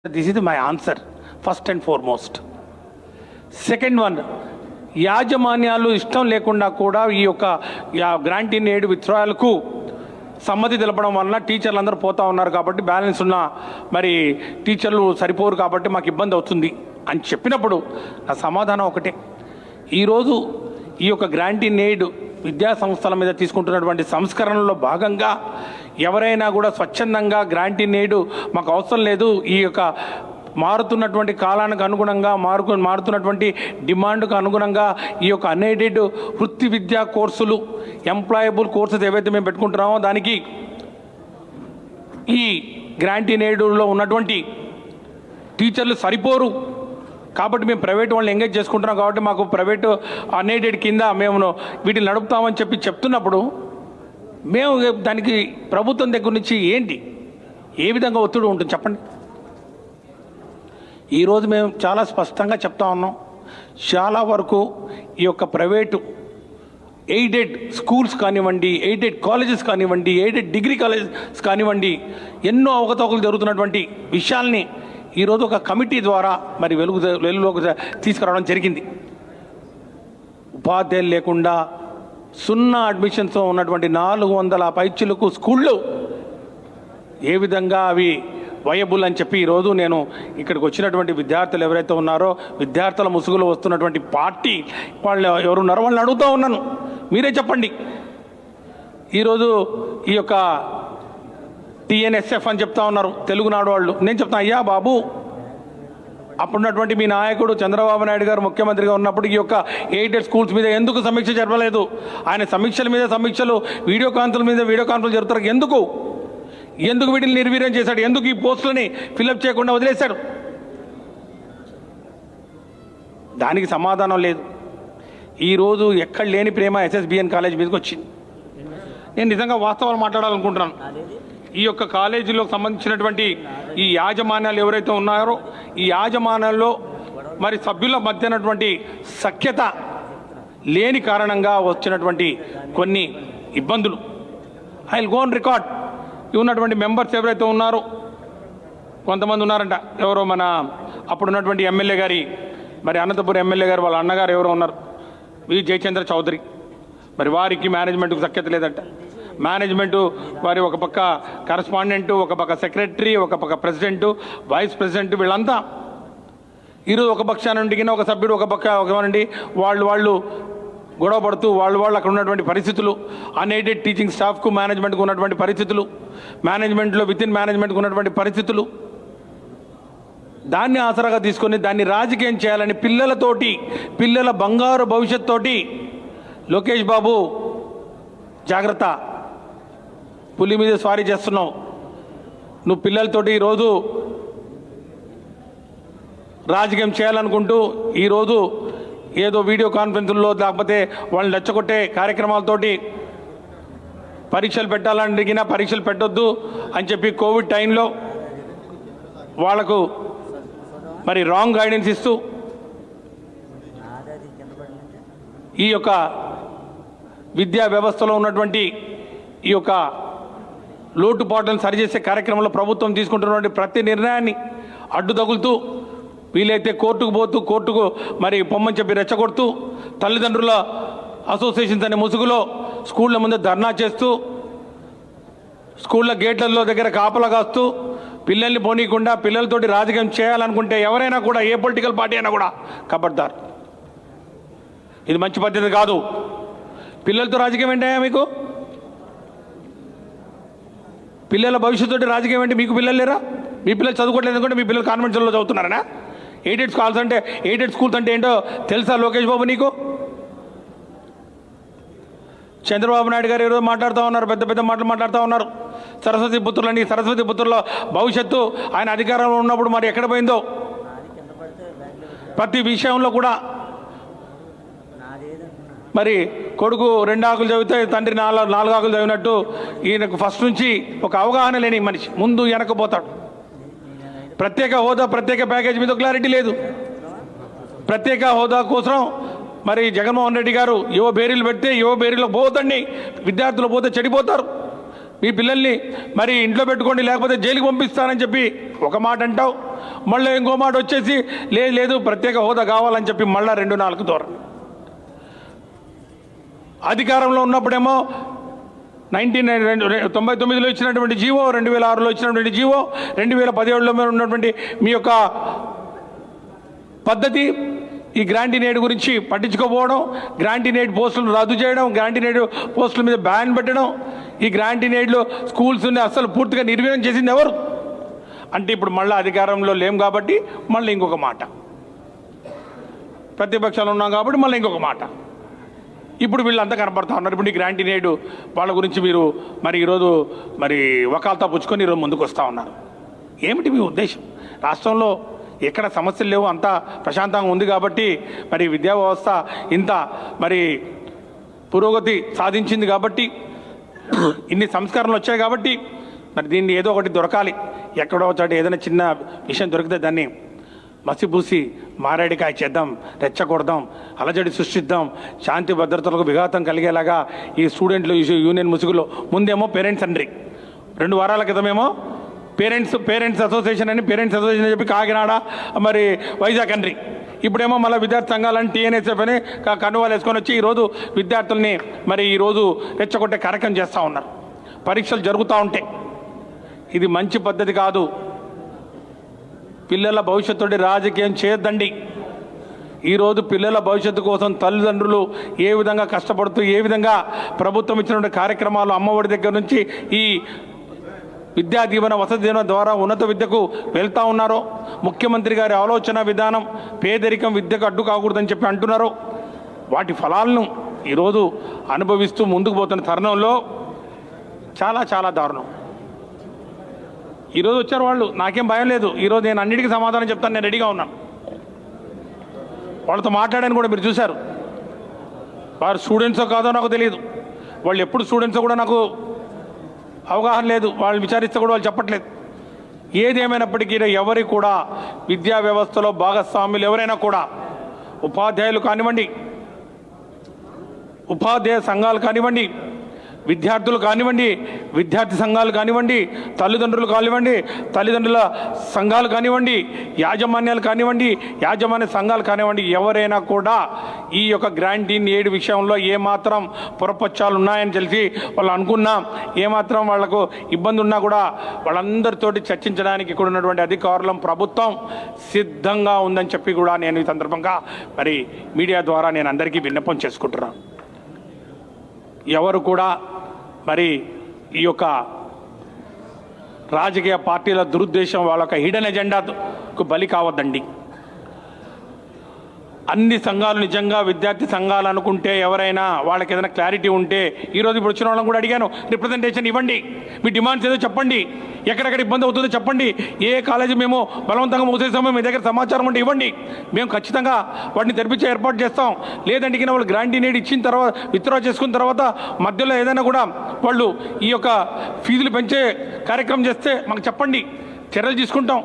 This is my answer, first and foremost. Second one, యాజమాన్యాలు ఇష్టం లేకుండా కూడా ఈ యొక్క గ్రాంట్ ఇన్ ఎయిడ్ విత్డ్రాయల్కు సమ్మతి తెలపడం వలన టీచర్లు అందరూ పోతూ ఉన్నారు కాబట్టి బ్యాలెన్స్ ఉన్న మరి టీచర్లు సరిపోరు కాబట్టి మాకు ఇబ్బంది అవుతుంది అని చెప్పినప్పుడు నా సమాధానం ఒకటే. ఈరోజు ఈ యొక్క గ్రాంట్ ఇన్ ఎయిడ్ విద్యా సంస్థల మీద తీసుకుంటున్నటువంటి సంస్కరణలో భాగంగా ఎవరైనా కూడా స్వచ్ఛందంగా గ్రాంట్ ఇన్ ఎయిడ్ మాకు అవసరం లేదు, ఈ యొక్క మారుతున్నటువంటి కాలానికి అనుగుణంగా మారుతున్నటువంటి డిమాండ్కు అనుగుణంగా ఈ యొక్క అన్ఎయిడెడ్ వృత్తి విద్యా కోర్సులు, ఎంప్లాయబుల్ కోర్సెస్ ఏవైతే మేము పెట్టుకుంటున్నామో దానికి ఈ గ్రాంట్ ఇన్ ఎయిడ్లో ఉన్నటువంటి టీచర్లు సరిపోరు కాబట్టి మేము ప్రైవేట్ వాళ్ళని ఎంగేజ్ చేసుకుంటున్నాం కాబట్టి మాకు ప్రైవేటు అన్ఎయిడెడ్ కింద మేము వీటిని నడుపుతామని చెప్తున్నప్పుడు మేము దానికి ప్రభుత్వం దగ్గర నుంచి ఏంటి ఏ విధంగా ఒత్తిడి ఉంటుంది చెప్పండి. ఈరోజు మేము చాలా స్పష్టంగా చెప్తా ఉన్నాం, చాలా వరకు ఈ యొక్క ప్రైవేటు ఎయిడెడ్ స్కూల్స్ కానివ్వండి, ఎయిడెడ్ కాలేజెస్ కానివ్వండి, ఎయిడెడ్ డిగ్రీ కాలేజెస్ కానివ్వండి, ఎన్నో అవకతవకలు జరుగుతున్నటువంటి విషయాల్ని ఈరోజు ఒక కమిటీ ద్వారా మరి వెలుగులోకి తీసుకురావడం జరిగింది. ఉపాధ్యాయులు లేకుండా 0 అడ్మిషన్స్తో ఉన్నటువంటి 400 పైచిలకు స్కూళ్ళు ఏ విధంగా అవి వయబుల్ అని చెప్పి ఈరోజు నేను ఇక్కడికి వచ్చినటువంటి విద్యార్థులు ఎవరైతే ఉన్నారో విద్యార్థుల ముసుగులో వస్తున్నటువంటి పార్టీ వాళ్ళు ఎవరున్నారో వాళ్ళని అడుగుతూ ఉన్నాను, మీరే చెప్పండి. ఈరోజు ఈ యొక్క TNSF అని చెప్తా ఉన్నారు తెలుగునాడు వాళ్ళు. నేను చెప్తాను, అయ్యా బాబు, అప్పుడున్నటువంటి మీ నాయకుడు చంద్రబాబు నాయుడు గారు ముఖ్యమంత్రిగా ఉన్నప్పుడు ఈ యొక్క ఎయిడెడ్ స్కూల్స్ మీద ఎందుకు సమీక్ష జరపలేదు? ఆయన సమీక్షల మీద సమీక్షలు, వీడియో కాన్ఫరెన్స్ మీద వీడియో కాన్ఫరెన్స్ జరుగుతారు. ఎందుకు వీటిని నిర్వీర్యం చేశాడు? ఎందుకు ఈ పోస్టులని ఫిల్అప్ చేయకుండా వదిలేశాడు? దానికి సమాధానం లేదు. ఈరోజు ఎక్కడ లేని ప్రేమ SSBN కాలేజ్ మీదకి వచ్చింది. నేను నిజంగా వాస్తవాలు మాట్లాడాలనుకుంటున్నాను. ఈ యొక్క కాలేజీలో సంబంధించినటువంటి ఈ యాజమాన్యాలు ఎవరైతే ఉన్నారో ఈ యాజమాన్యాల్లో మరి సభ్యుల మధ్యనటువంటి సఖ్యత లేని కారణంగా వచ్చినటువంటి కొన్ని ఇబ్బందులు I will go on record. ఉన్నటువంటి మెంబర్స్ ఎవరైతే ఉన్నారో కొంతమంది ఉన్నారంట, ఎవరో మన అప్పుడున్నటువంటి ఎమ్మెల్యే గారి మరి అనంతపురం ఎమ్మెల్యే గారు వాళ్ళ అన్నగారు ఎవరో ఉన్నారు, జయచంద్ర చౌదరి. మరి వారికి మేనేజ్మెంట్కు సఖ్యత లేదంట. మేనేజ్మెంటు వారి ఒక పక్క కరస్పాండెంటు, ఒక పక్క సెక్రటరీ, ఒక పక్క ప్రెసిడెంటు, వైస్ ప్రెసిడెంట్, వీళ్ళంతా ఈరోజు ఒక పక్షాన నుండి ఒక సభ్యుడు ఒక పక్క ఒకనండి వాళ్ళు గొడవ పడుతూ వాళ్ళు అక్కడ ఉన్నటువంటి పరిస్థితులు, అన్ఎయిడెడ్ టీచింగ్ స్టాఫ్కు మేనేజ్మెంట్కు ఉన్నటువంటి పరిస్థితులు, మేనేజ్మెంట్లో వితిన్ మేనేజ్మెంట్కు ఉన్నటువంటి పరిస్థితులు, దాన్ని ఆసరాగా తీసుకొని దాన్ని రాజకీయం చేయాలని పిల్లల బంగారు భవిష్యత్తు లోకేష్ బాబు జాగ్రత్త, పులి మీద స్వారీ చేస్తున్నావు. నువ్వు పిల్లలతోటి ఈరోజు రాజకీయం చేయాలనుకుంటూ ఈరోజు ఏదో వీడియో కాన్ఫరెన్సుల్లో లేకపోతే వాళ్ళని రెచ్చగొట్టే కార్యక్రమాలతోటి పరీక్షలు పెట్టాలని అడిగినా పరీక్షలు పెట్టొద్దు అని చెప్పి కోవిడ్ టైంలో వాళ్లకు మరి రాంగ్ గైడెన్స్ ఇస్తూ ఈ యొక్క విద్యా వ్యవస్థలో ఉన్నటువంటి ఈ యొక్క లోటుపాట్లను సరిచేసే కార్యక్రమంలో ప్రభుత్వం తీసుకుంటున్నటువంటి ప్రతి నిర్ణయాన్ని అడ్డు తగులుతూ వీలైతే కోర్టుకు మరి పొమ్మని చెప్పి రెచ్చగొడుతూ తల్లిదండ్రుల అసోసియేషన్స్ అనే ముసుగులో స్కూళ్ళ ముందు ధర్నా చేస్తూ స్కూళ్ళ గేట్లలో దగ్గర కాపలా కాస్తూ పిల్లల్ని పోనీయకుండా పిల్లలతోటి రాజకీయం చేయాలనుకుంటే ఎవరైనా కూడా ఏ పొలిటికల్ పార్టీ అయినా కూడా ఖబర్దార్. ఇది మంచి పద్ధతి కాదు. పిల్లలతో రాజకీయం ఏంటయ్యా మీకు? పిల్లల భవిష్యత్తు రాజకీయం ఏంటి? మీకు పిల్లలు లేరా? మీ పిల్లలు చదువుకోవట్లేదు అనుకుంటే మీ పిల్లలు కాన్వెంట్స్లో చదువుతున్నారనా? ఎయిడెడ్ స్కూల్స్ అంటే ఏంటో తెలుసా లోకేష్ బాబు నీకు? చంద్రబాబు నాయుడు గారు ఈరోజు మాట్లాడుతూ ఉన్నారు, పెద్ద మాటలు మాట్లాడుతూ ఉన్నారు. సరస్వతి పుత్రుల భవిష్యత్తు ఆయన అధికారంలో ఉన్నప్పుడు మరి ఎక్కడ పోయిందో ప్రతి విషయంలో కూడా మరి కొడుకు 2 ఆకులు చదివితే తండ్రి 4 ఆకులు చదివినట్టు ఈయనకు ఫస్ట్ నుంచి ఒక అవగాహన లేని మనిషి ముందు వెనకపోతాడు. ప్రత్యేక హోదా ప్రత్యేక ప్యాకేజ్ మీద క్లారిటీ లేదు. ప్రత్యేక హోదా కోసం మరి జగన్మోహన్ రెడ్డి గారు యువ బేరీలు పెడితే యువ బేరీలో పోతండి, విద్యార్థులు పోతే చెడిపోతారు, మీ పిల్లల్ని మరి ఇంట్లో పెట్టుకోండి లేకపోతే జైలుకి పంపిస్తానని చెప్పి ఒక మాట అంటావు. మళ్ళీ ఇంకో మాట వచ్చేసి లేదు ప్రత్యేక హోదా కావాలని చెప్పి మళ్ళీ 2-4 ధోరణి. అధికారంలో ఉన్నప్పుడేమో 1999లో ఇచ్చినటువంటి జీవో, 2006లో ఇచ్చినటువంటి జీవో, 2017లో ఉన్నటువంటి మీ యొక్క పద్ధతి, ఈ గ్రాంటినేడ్ గురించి పట్టించుకోపోవడం, గ్రాంటినేడ్ పోస్టులు రద్దు చేయడం, గ్రాంటినేడ్ పోస్టుల మీద బ్యాన్ పెట్టడం, ఈ గ్రాంటినేడ్లో స్కూల్స్ని అసలు పూర్తిగా నిర్వీర్యం చేసింది ఎవరు అంటే ఇప్పుడు మళ్ళీ అధికారంలో లేం కాబట్టి మళ్ళీ ఇంకొక మాట, ప్రతిపక్షాలు ఉన్నాం కాబట్టి మళ్ళీ ఇంకొక మాట. ఇప్పుడు వీళ్ళంతా కనపడతా ఉన్నారు. ఇప్పుడు ఈ గ్రాంటినేడ్ వాళ్ళ గురించి మీరు మరి ఈరోజు మరి వకాల్తా పుచ్చుకొని ఈరోజు ముందుకు వస్తూ ఉన్నారు. ఏమిటి మీ ఉద్దేశం? రాష్ట్రంలో ఎక్కడ సమస్యలు లేవు, అంతా ప్రశాంతంగా ఉంది కాబట్టి, మరి విద్యా వ్యవస్థ ఇంత మరి పురోగతి సాధించింది కాబట్టి, ఇన్ని సంస్కరణలు వచ్చాయి కాబట్టి, మరి దీన్ని ఏదో ఒకటి దొరకాలి. ఎక్కడో చోట ఏదైనా చిన్న విషయం దొరికితే దాన్ని మసిపూసి మారేడికాయ చేద్దాం, రెచ్చగొడదాం, అలజడి సృష్టిద్దాం, శాంతి భద్రతలకు విఘాతం కలిగేలాగా ఈ స్టూడెంట్లు యూనియన్ ముసుగులో ముందేమో పేరెంట్స్ అండ్రి, 2 వారాల క్రితమేమో పేరెంట్స్ అసోసియేషన్ అని చెప్పి కాకినాడ మరి వైజాగ్ అండ్రి, ఇప్పుడేమో మళ్ళీ విద్యార్థి సంఘాలని టీఎన్ఎస్ఎఫ్ అని కన్నువాలు వేసుకొని వచ్చి ఈరోజు విద్యార్థుల్ని మరి ఈరోజు రెచ్చగొట్టే కార్యక్రమం చేస్తూ ఉన్నారు. పరీక్షలు జరుగుతూ ఉంటాయి. ఇది మంచి పద్ధతి కాదు. పిల్లల భవిష్యత్తుడి రాజకీయం చేయొద్దండి. ఈరోజు పిల్లల భవిష్యత్తు కోసం తల్లిదండ్రులు ఏ విధంగా కష్టపడుతూ, ఏ విధంగా ప్రభుత్వం ఇచ్చినటువంటి కార్యక్రమాలు, అమ్మఒడి దగ్గర నుంచి ఈ విద్యా దీవెన, వసతి దీవెన ద్వారా ఉన్నత విద్యకు వెళ్తూ ఉన్నారో, ముఖ్యమంత్రి గారి ఆలోచన విధానం పేదరికం విద్యకు అడ్డు కాకూడదని చెప్పి అంటున్నారో, వాటి ఫలాలను ఈరోజు అనుభవిస్తూ ముందుకు పోతున్న తరుణంలో చాలా చాలా దారుణం. ఈరోజు వచ్చారు వాళ్ళు, నాకేం భయం లేదు. ఈరోజు నేను అన్నిటికీ సమాధానం చెప్తాను, నేను రెడీగా ఉన్నాను. వాళ్ళతో మాట్లాడాను కూడా మీరు చూశారు. వారు స్టూడెంట్సో కాదో నాకు తెలియదు, వాళ్ళు ఎప్పుడు స్టూడెంట్సో కూడా నాకు అవగాహన లేదు. వాళ్ళు విచారిస్తే కూడా వాళ్ళు చెప్పట్లేదు. ఏదేమైనప్పటికీ ఎవరికి కూడా విద్యా వ్యవస్థలో భాగస్వాములు ఎవరైనా కూడా, ఉపాధ్యాయులు కానివ్వండి, ఉపాధ్యాయ సంఘాలు కానివ్వండి, విద్యార్థులు కానివ్వండి, విద్యార్థి సంఘాలు కానివ్వండి, తల్లిదండ్రులు కానివ్వండి, తల్లిదండ్రుల సంఘాలు కానివ్వండి, యాజమాన్యాలు కానివ్వండి, యాజమాన్య సంఘాలు కానివ్వండి, ఎవరైనా కూడా ఈ యొక్క గ్రాంటినేడ్ విషయంలో ఏమాత్రం పొరపచ్చాలు ఉన్నాయని తెలిసి వాళ్ళు అనుకున్నా, ఏమాత్రం వాళ్లకు ఇబ్బంది ఉన్నా కూడా వాళ్ళందరితోటి చర్చించడానికి ఇక్కడ ఉన్నటువంటి అధికారులం, ప్రభుత్వం సిద్ధంగా ఉందని చెప్పి కూడా నేను ఈ సందర్భంగా మరి మీడియా ద్వారా నేను అందరికీ విన్నపం చేసుకుంటున్నాను. ఎవరు కూడా మరి ఈ యొక్క రాజకీయ పార్టీల దురుద్దేశం, వాళ్ళ యొక్క హిడెన్ ఎజెండాకు బలి కావద్దండి. అన్ని సంఘాలు నిజంగా విద్యార్థి సంఘాలు అనుకుంటే, ఎవరైనా వాళ్ళకి ఏదైనా క్లారిటీ ఉంటే, ఈరోజు ఇప్పుడు వచ్చిన వాళ్ళని కూడా అడిగాను, రిప్రజెంటేషన్ ఇవ్వండి, మీ డిమాండ్స్ ఏదో చెప్పండి, ఎక్కడెక్కడ ఇబ్బంది అవుతుందో చెప్పండి, ఏ కాలేజీ మేము బలవంతంగా మూసేసామో మీ దగ్గర సమాచారం ఉంటే ఇవ్వండి, మేము ఖచ్చితంగా వాటిని తెరిపించే ఏర్పాటు చేస్తాం. లేదంటే కింద వాళ్ళు గ్రాంటినేడ్ ఇచ్చిన తర్వాత, విత్డ్రా చేసుకున్న తర్వాత మధ్యలో ఏదైనా కూడా వాళ్ళు ఈ యొక్క ఫీజులు పెంచే కార్యక్రమం చేస్తే మాకు చెప్పండి, చర్యలు తీసుకుంటాం.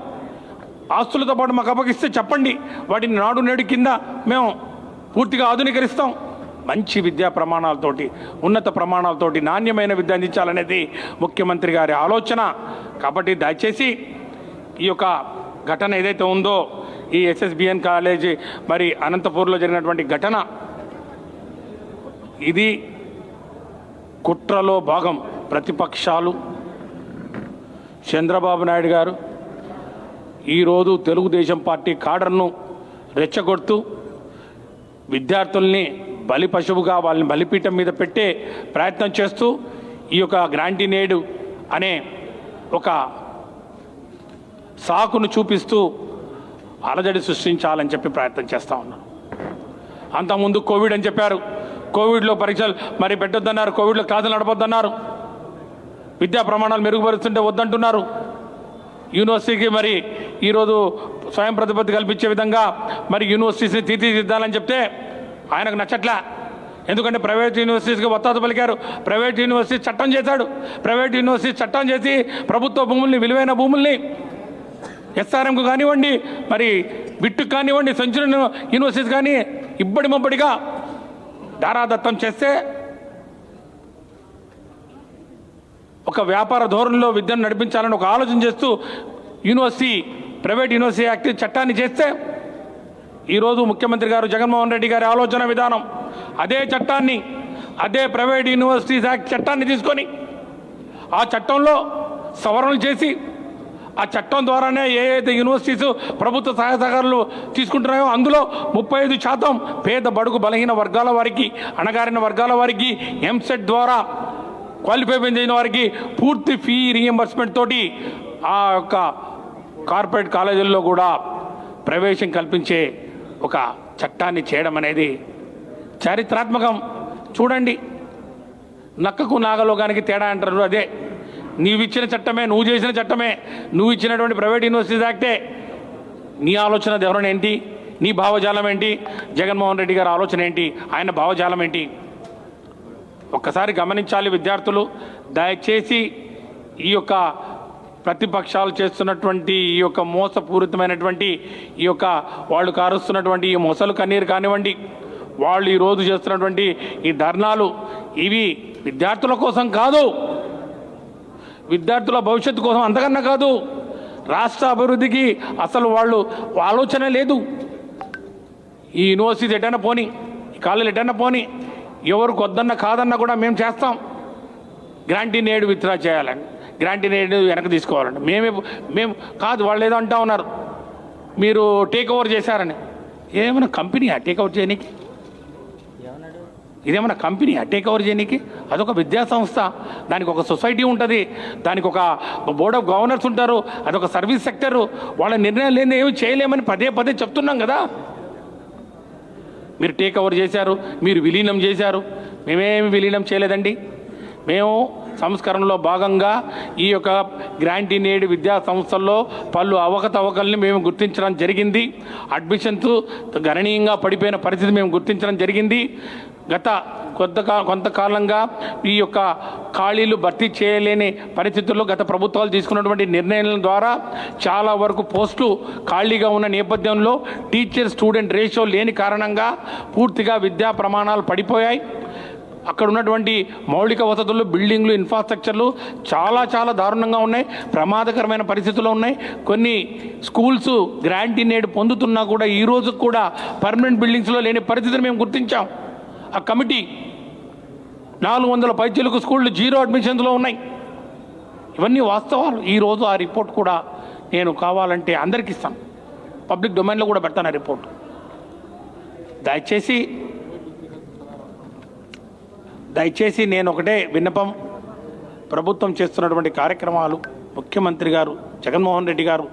ఆస్తులతో పాటు మాకు అప్పగిస్తే చెప్పండి, వాటిని నాడు నేడు కింద మేము పూర్తిగా ఆధునీకరిస్తాం. మంచి విద్యా ప్రమాణాలతోటి, ఉన్నత ప్రమాణాలతోటి నాణ్యమైన విద్య అందించాలనేది ముఖ్యమంత్రి గారి ఆలోచన. కాబట్టి దయచేసి ఈ యొక్క ఘటన ఏదైతే ఉందో, ఈ ఎస్ఎస్బిఎన్ కాలేజీ మరి అనంతపూర్లో జరిగినటువంటి ఘటన, ఇది కుట్రలో భాగం. ప్రతిపక్షాలు, చంద్రబాబు నాయుడు గారు ఈరోజు తెలుగుదేశం పార్టీ కాడర్ను రెచ్చగొడుతూ విద్యార్థుల్ని బలి పశువుగా వాళ్ళని బలిపీఠం మీద పెట్టే ప్రయత్నం చేస్తూ ఈ యొక్క గ్రాంటినేడ్ అనే ఒక సాకును చూపిస్తూ అలజడి సృష్టించాలని చెప్పి ప్రయత్నం చేస్తూ ఉన్నాను. అంతకుముందు కోవిడ్ అని చెప్పారు, కోవిడ్లో పరీక్షలు మరి పెట్టొద్దన్నారు, కోవిడ్లో క్లాసులు నడపొద్దన్నారు, విద్యా ప్రమాణాలు మెరుగుపరుస్తుంటే వద్దంటున్నారు. యూనివర్సిటీకి మరి ఈరోజు స్వయం ప్రతిపత్తి కల్పించే విధంగా మరి యూనివర్సిటీస్ని తీర్చిదిద్దాలని చెప్తే ఆయనకు నచ్చట్లా. ఎందుకంటే ప్రైవేట్ యూనివర్సిటీస్కి వత్తాసు పలికారు. ప్రైవేట్ యూనివర్సిటీ చట్టం చేశాడు. ప్రైవేట్ యూనివర్సిటీ చట్టం చేసి ప్రభుత్వ భూముల్ని, విలువైన భూముల్ని ఎస్ఆర్ఎంకు కానివ్వండి, మరి బిట్టుకు కానివ్వండి, సెంచురీ యూనివర్సిటీస్ కానీ ఇబ్బడి మొబ్బడిగా దారాదత్తం చేస్తే, ఒక వ్యాపార ధోరణిలో విద్యను నడిపించాలని ఒక ఆలోచన చేస్తూ యూనివర్సిటీ ప్రైవేట్ యూనివర్సిటీ యాక్ట్ చట్టాన్ని చేస్తే ఈరోజు ముఖ్యమంత్రి గారు జగన్మోహన్ రెడ్డి గారి ఆలోచన విధానం అదే చట్టాన్ని, అదే ప్రైవేట్ యూనివర్సిటీస్ యాక్ట్ చట్టాన్ని తీసుకొని ఆ చట్టంలో సవరణలు చేసి ఆ చట్టం ద్వారానే ఏదైతే యూనివర్సిటీస్ ప్రభుత్వ సహాయ సహకారాలు తీసుకుంటున్నాయో అందులో 35% పేద బడుగు బలహీన వర్గాల వారికి, అణగారిన వర్గాల వారికి ఎంసెట్ ద్వారా క్వాలిఫై అయిన వారికి పూర్తి ఫీ రీఎంబర్స్మెంట్ తోటి ఆ యొక్క కార్పొరేట్ కాలేజీల్లో కూడా ప్రవేశం కల్పించే ఒక చట్టాన్ని చేయడం అనేది చారిత్రాత్మకం. చూడండి, నక్కకు నాగలోకానికి తేడా అంటారు. అదే నీవు ఇచ్చిన చట్టమే, నువ్వు చేసిన చట్టమే, నువ్వు ఇచ్చినటువంటి ప్రైవేట్ యూనివర్సిటీస్ యాక్టే. నీ ఆలోచన ధోరణి ఏంటి? నీ భావజాలం ఏంటి? జగన్మోహన్ రెడ్డి గారి ఆలోచన ఏంటి? ఆయన భావజాలం ఏంటి? ఒక్కసారి గమనించాలి విద్యార్థులు. దయచేసి ఈ యొక్క ప్రతిపక్షాలు చేస్తున్నటువంటి ఈ యొక్క మోసపూరితమైనటువంటి ఈ యొక్క వాళ్ళు కారుస్తున్నటువంటి ఈ మొసలు కన్నీరు కానివ్వండి, వాళ్ళు ఈరోజు చేస్తున్నటువంటి ఈ ధర్నాలు, ఇవి విద్యార్థుల కోసం కాదు, విద్యార్థుల భవిష్యత్తు కోసం అంతకన్నా కాదు, రాష్ట్ర అభివృద్ధికి అసలు వాళ్ళు ఆలోచన లేదు. ఈ యూనివర్సిటీ ఎటైనా పోని, ఈ కాలేజీలు ఎటైనా పోని, ఎవరికి వద్దన్నా కాదన్నా కూడా మేము చేస్తాం. గ్రాంటీ నేడు విత్డ్రా చేయాలని, గ్రాంటీ నేడు వెనక్కి తీసుకోవాలండి. మేము కాదు, వాళ్ళు ఏదో అంటా ఉన్నారు మీరు టేక్ ఓవర్ చేశారని. ఏమైనా కంపెనీయా టేక్ ఓవర్ చేయనీకి? ఇదేమన్నా కంపెనీయా టేక్ ఓవర్ చేయనీకి? అదొక విద్యా సంస్థ, దానికి ఒక సొసైటీ ఉంటుంది, దానికి ఒక బోర్డ్ ఆఫ్ గవర్నర్స్ ఉంటారు, అదొక సర్వీస్ సెక్టరు. వాళ్ళ నిర్ణయాలు లేని ఏమి చేయలేమని పదే పదే చెప్తున్నాం కదా. మీరు టేక్ ఓవర్ చేశారు, మీరు విలీనం చేశారు. మేమేమి విలీనం చేయలేదండి. మేము సంస్కరణలో భాగంగా ఈ యొక్క గ్రాంటీ నేడు విద్యా సంస్థల్లో పలు అవకతవకల్ని మేము గుర్తించడం జరిగింది. అడ్మిషన్స్ గణనీయంగా పడిపోయిన పరిస్థితి మేము గుర్తించడం జరిగింది. గత కొంతకాలంగా ఈ యొక్క ఖాళీలు భర్తీ చేయలేని పరిస్థితుల్లో గత ప్రభుత్వాలు తీసుకున్నటువంటి నిర్ణయాల ద్వారా చాలా వరకు పోస్టులు ఖాళీగా ఉన్న నేపథ్యంలో టీచర్ స్టూడెంట్ రేషియో లేని కారణంగా పూర్తిగా విద్యా ప్రమాణాలు పడిపోయాయి. అక్కడ ఉన్నటువంటి మౌలిక వసతులు, బిల్డింగ్లు, ఇన్ఫ్రాస్ట్రక్చర్లు చాలా దారుణంగా ఉన్నాయి, ప్రమాదకరమైన పరిస్థితుల్లో ఉన్నాయి. కొన్ని స్కూల్స్ గ్రాంటీ నేడు పొందుతున్నా కూడా ఈ రోజు కూడా పర్మనెంట్ బిల్డింగ్స్లో లేని పరిస్థితిని మేము గుర్తించాం. ఆ కమిటీ 400 పైచీలకు స్కూళ్ళు 0 అడ్మిషన్స్లో ఉన్నాయి. ఇవన్నీ వాస్తవాలు. ఈరోజు ఆ రిపోర్ట్ కూడా నేను కావాలంటే అందరికి ఇస్తాను, పబ్లిక్ డొమైన్లో కూడా పెడతాను ఆ రిపోర్ట్. దయచేసి నేను ఒకటే విన్నపం, ప్రభుత్వం చేస్తున్నటువంటి కార్యక్రమాలు, ముఖ్యమంత్రి గారు జగన్మోహన్ రెడ్డి గారు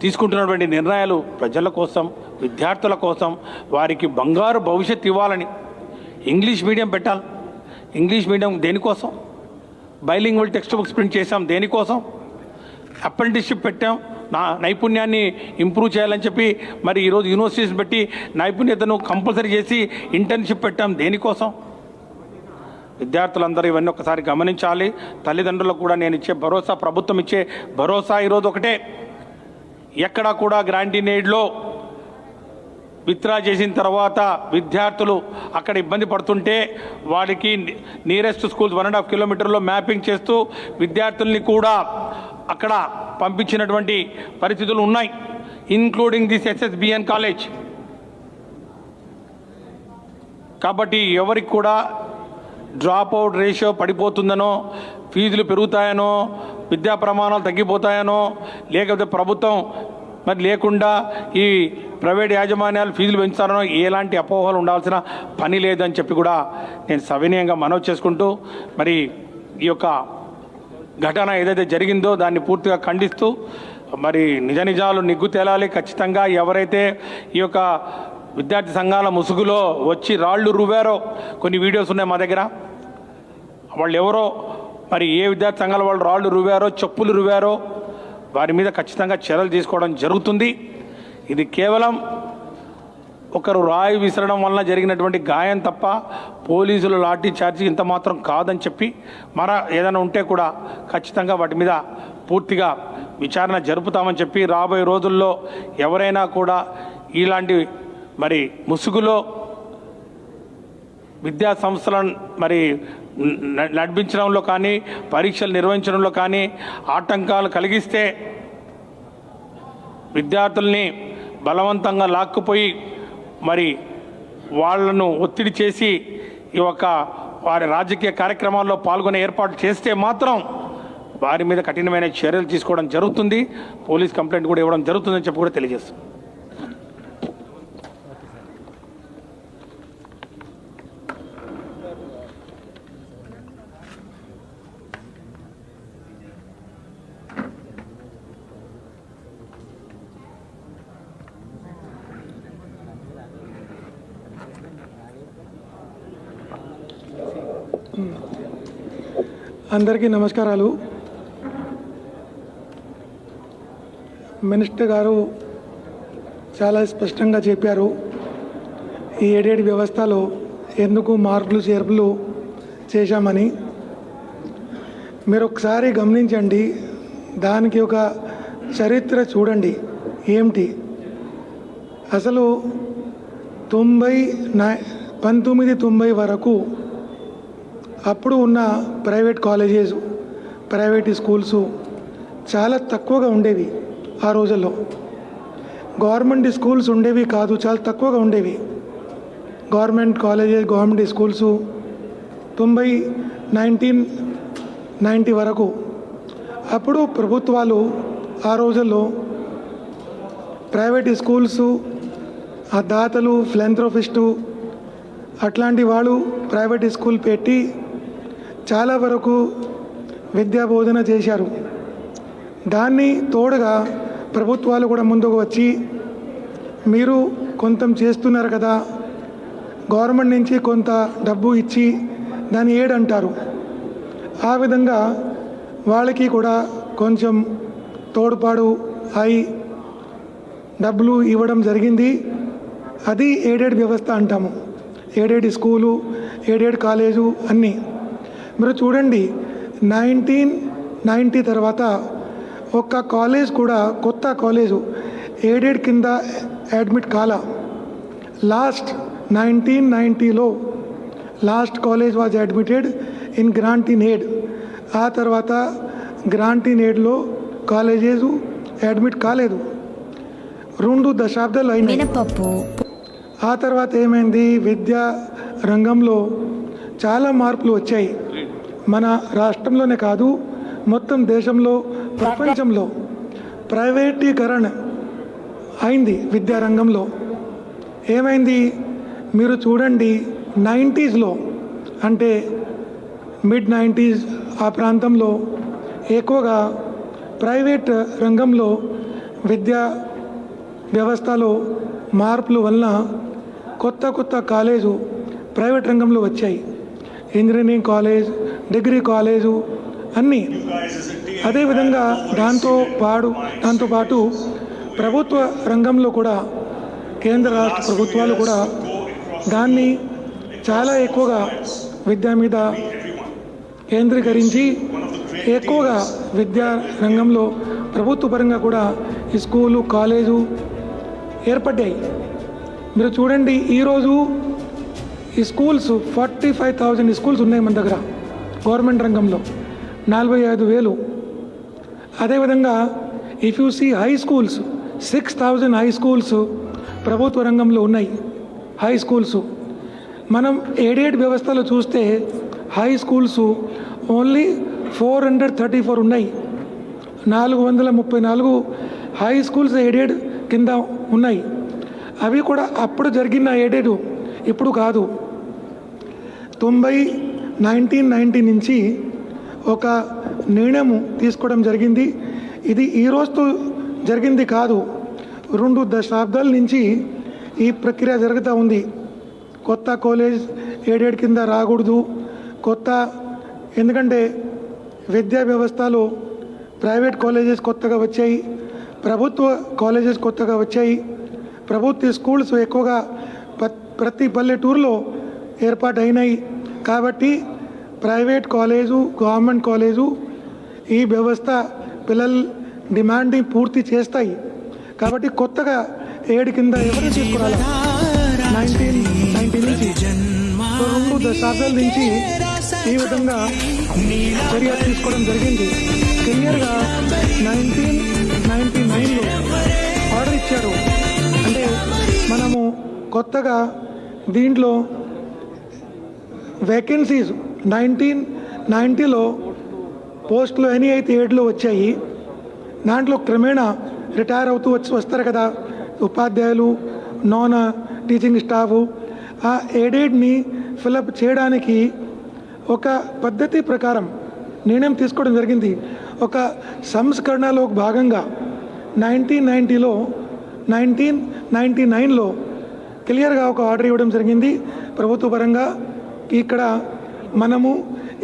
తీసుకుంటున్నటువంటి నిర్ణయాలు ప్రజల కోసం, విద్యార్థుల కోసం, వారికి బంగారు భవిష్యత్తు ఇవ్వాలని. ఇంగ్లీష్ మీడియం పెట్టాలి. ఇంగ్లీష్ మీడియం దేనికోసం? బైలింగ్వల్ టెక్స్ట్ బుక్స్ ప్రింట్ చేసాం, దేనికోసం? అప్రెంటిస్షిప్ పెట్టాం, నైపుణ్యాన్ని ఇంప్రూవ్ చేయాలని చెప్పి మరి ఈరోజు యూనివర్సిటీస్ పెట్టి నైపుణ్యతను కంపల్సరీ చేసి ఇంటర్న్షిప్ పెట్టాం, దేనికోసం? విద్యార్థులందరూ ఇవన్నీ ఒకసారి గమనించాలి. తల్లిదండ్రులకు కూడా నేను ఇచ్చే భరోసా, ప్రభుత్వం ఇచ్చే భరోసా ఈరోజు ఒకటే, ఎక్కడా కూడా గ్రాంటీ నేడ్లో విత్డ్రా చేసిన తర్వాత విద్యార్థులు అక్కడ ఇబ్బంది పడుతుంటే వారికి నియరెస్ట్ స్కూల్స్ 1.5 కిలోమీటర్లో మ్యాపింగ్ చేస్తూ విద్యార్థుల్ని కూడా అక్కడ పంపించినటువంటి పరిస్థితులు ఉన్నాయి, ఇన్క్లూడింగ్ దిస్ SSBN కాలేజ్. కాబట్టి ఎవరికి కూడా డ్రాప్ అవుట్ రేషియో పడిపోతుందనో, ఫీజులు పెరుగుతాయనో, విద్యా ప్రమాణాలు తగ్గిపోతాయనో, లేకపోతే ప్రభుత్వం మరి లేకుండా ఈ ప్రైవేట్ యాజమాన్యాలు ఫీజులు పెంచుతారనో ఎలాంటి అపోహలు ఉండాల్సిన పని లేదని చెప్పి కూడా నేను సవినయంగా మనవి చేసుకుంటూ, మరి ఈ యొక్క ఘటన ఏదైతే జరిగిందో దాన్ని పూర్తిగా ఖండిస్తూ, మరి నిజాలు నిగ్గు తేలాలి. ఖచ్చితంగా ఎవరైతే ఈ యొక్క విద్యార్థి సంఘాల ముసుగులో వచ్చి రాళ్ళు రువ్వారో, కొన్ని వీడియోస్ ఉన్నాయి మా దగ్గర, వాళ్ళు ఎవరో, మరి ఏ విద్యార్థి సంఘాల వాళ్ళు రాళ్ళు రువ్వారో, చెప్పులు రువ్వారో, వారి మీద ఖచ్చితంగా చర్యలు తీసుకోవడం జరుగుతుంది. ఇది కేవలం ఒకరు రాయి విసరడం వలన జరిగినటువంటి గాయం తప్ప పోలీసులు లాఠీ చార్జీ ఇంత మాత్రం కాదని చెప్పి, ఏదైనా ఉంటే కూడా ఖచ్చితంగా వాటి మీద పూర్తిగా విచారణ జరుపుతామని చెప్పి, రాబోయే రోజుల్లో ఎవరైనా కూడా ఇలాంటి మరి ముసుగులో విద్యా సంస్థలను మరి నడిపించడంలో కానీ, పరీక్షలు నిర్వహించడంలో కానీ ఆటంకాలు కలిగిస్తే విద్యార్థుల్ని బలవంతంగా లాక్కుపోయి మరి వాళ్ళను ఒత్తిడి చేసి ఈ యొక్క వారి రాజకీయ కార్యక్రమాల్లో పాల్గొనే ఏర్పాటు చేస్తే మాత్రం వారి మీద కఠినమైన చర్యలు తీసుకోవడం జరుగుతుంది. పోలీస్ కంప్లైంట్ కూడా ఇవ్వడం జరుగుతుందని చెప్పి కూడా తెలియజేస్తుంది. అందరికీ నమస్కారాలు. మినిస్టర్ గారు చాలా స్పష్టంగా చెప్పారు ఈ ఎయిడెడ్ వ్యవస్థలో ఎందుకు మార్పులు చేర్పులు చేశామని. మీరు ఒకసారి గమనించండి, దానికి ఒక చరిత్ర చూడండి ఏమిటి. అసలు 1990 వరకు అప్పుడు ఉన్న ప్రైవేట్ కాలేజెస్, ప్రైవేట్ స్కూల్స్ చాలా తక్కువగా ఉండేవి. ఆ రోజుల్లో గవర్నమెంట్ స్కూల్స్ ఉండేవి కాదు, చాలా తక్కువగా ఉండేవి. గవర్నమెంట్ కాలేజెస్, గవర్నమెంట్ స్కూల్స్ 1990 వరకు. అప్పుడు ప్రభుత్వాలు ఆ రోజుల్లో ప్రైవేట్ స్కూల్స్, ఆ దాతలు, ఫిలాంథ్రోపిస్టు అట్లాంటి వాళ్ళు ప్రైవేట్ స్కూల్ పెట్టి చాలా వరకు విద్యా బోధన చేశారు. దాన్ని తోడుగా ప్రభుత్వాలు కూడా ముందుకు వచ్చి మీరు కొంత చేస్తున్నారు కదా, గవర్నమెంట్ నుంచి కొంత డబ్బు ఇచ్చి దాన్ని ఎయిడ్ అంటారు, ఆ విధంగా వాళ్ళకి కూడా కొంచెం తోడ్పాటు అయి డబ్బులు ఇవ్వడం జరిగింది. అది ఎయిడెడ్ వ్యవస్థ అంటాము. ఎయిడెడ్ స్కూలు, ఎయిడెడ్ కాలేజు అన్నీ. మీరు చూడండి 1990 తర్వాత ఒక్క కాలేజ్ కూడా, కొత్త కాలేజు ఎయిడెడ్ కింద అడ్మిట్ కాల. లాస్ట్ 1990లో last college was admitted in grant in aid. ఆ తర్వాత గ్రాంట్ ఇన్ ఎయిడ్లో కాలేజెస్ అడ్మిట్ కాలేదు. 2 దశాబ్దాలు అయినాయి. ఆ తర్వాత ఏమైంది, విద్యా రంగంలో చాలా మార్పులు వచ్చాయి. మన రాష్ట్రంలోనే కాదు, మొత్తం దేశంలో, ప్రపంచంలో ప్రైవేటీకరణ అయింది విద్యారంగంలో. ఏమైంది మీరు చూడండి, 90sలో అంటే మిడ్ 90s ఆ ప్రాంతంలో ఎక్కువగా ప్రైవేట్ రంగంలో విద్యా వ్యవస్థలో మార్పుల వలన కొత్త కాలేజు ప్రైవేట్ రంగంలో వచ్చాయి. ఇంజనీరింగ్ కాలేజ్, డిగ్రీ కాలేజు అన్నీ. అదేవిధంగా దాంతోపాటు ప్రభుత్వ రంగంలో కూడా కేంద్ర రాష్ట్ర ప్రభుత్వాలు కూడా దాన్ని చాలా ఎక్కువగా విద్య మీద కేంద్రీకరించి ఎక్కువగా విద్యా రంగంలో ప్రభుత్వ పరంగా కూడా ఈ స్కూలు, కాలేజు ఏర్పడ్డాయి. మీరు చూడండి, ఈరోజు ఈ స్కూల్స్ 45,000 స్కూల్స్ ఉన్నాయి మన దగ్గర గవర్నమెంట్ రంగంలో, 45,000. అదేవిధంగా if you see high schools, 6,000 high schools ప్రభుత్వ రంగంలో ఉన్నాయి. హై స్కూల్స్ మనం ఎయిడెడ్ వ్యవస్థలో చూస్తే హై స్కూల్స్ ఓన్లీ 434 ఉన్నాయి. 434 హై స్కూల్స్ ఎయిడెడ్ కింద ఉన్నాయి. అవి కూడా అప్పుడు జరిగిన ఎయిడెడ్, ఇప్పుడు కాదు. 1990 నుంచి ఒక నిర్ణయం తీసుకోవడం జరిగింది. ఇది ఈరోజు జరిగింది కాదు, 2 దశాబ్దాల నుంచి ఈ ప్రక్రియ జరుగుతూ ఉంది. కొత్త కాలేజ్ ఎయిడెడ్ కింద రాకూడదు, ఎందుకంటే విద్యా వ్యవస్థలో ప్రైవేట్ కాలేజెస్ కొత్తగా వచ్చాయి, ప్రభుత్వ కాలేజెస్ కొత్తగా వచ్చాయి. ప్రభుత్వ స్కూల్స్ ఎక్కువగా ప్రతి పల్లెటూరులో ఏర్పాటు అయినాయి. కాబట్టి ప్రైవేట్ కాలేజు, గవర్నమెంట్ కాలేజు ఈ వ్యవస్థ పిల్లల డిమాండ్ని పూర్తి చేస్తాయి. కాబట్టి కొత్తగా ఎయిడ్ కింద ఎవరిని తీసుకురాలి 1990 నుంచి 2 దశాబ్దాల నుంచి ఈ విధంగా చర్య తీసుకోవడం జరిగింది. క్లియర్గా 1999లో ఆర్డర్ ఇచ్చారు. అంటే మనము కొత్తగా దీంట్లో వేకెన్సీస్ 1990లో పోస్టులు ఎన్ని అయితే 7లో వచ్చాయి, దాంట్లో క్రమేణా రిటైర్ అవుతూ వస్తారు కదా ఉపాధ్యాయులు, నాన్ టీచింగ్ స్టాఫు. ఆ ఎయిడెడ్ని ఫిలప్ చేయడానికి ఒక పద్ధతి ప్రకారం నిర్ణయం తీసుకోవడం జరిగింది. ఒక సంస్కరణలో భాగంగా 1999లో క్లియర్గా ఒక ఆర్డర్ ఇవ్వడం జరిగింది ప్రభుత్వ పరంగా. ఇక్కడ మనము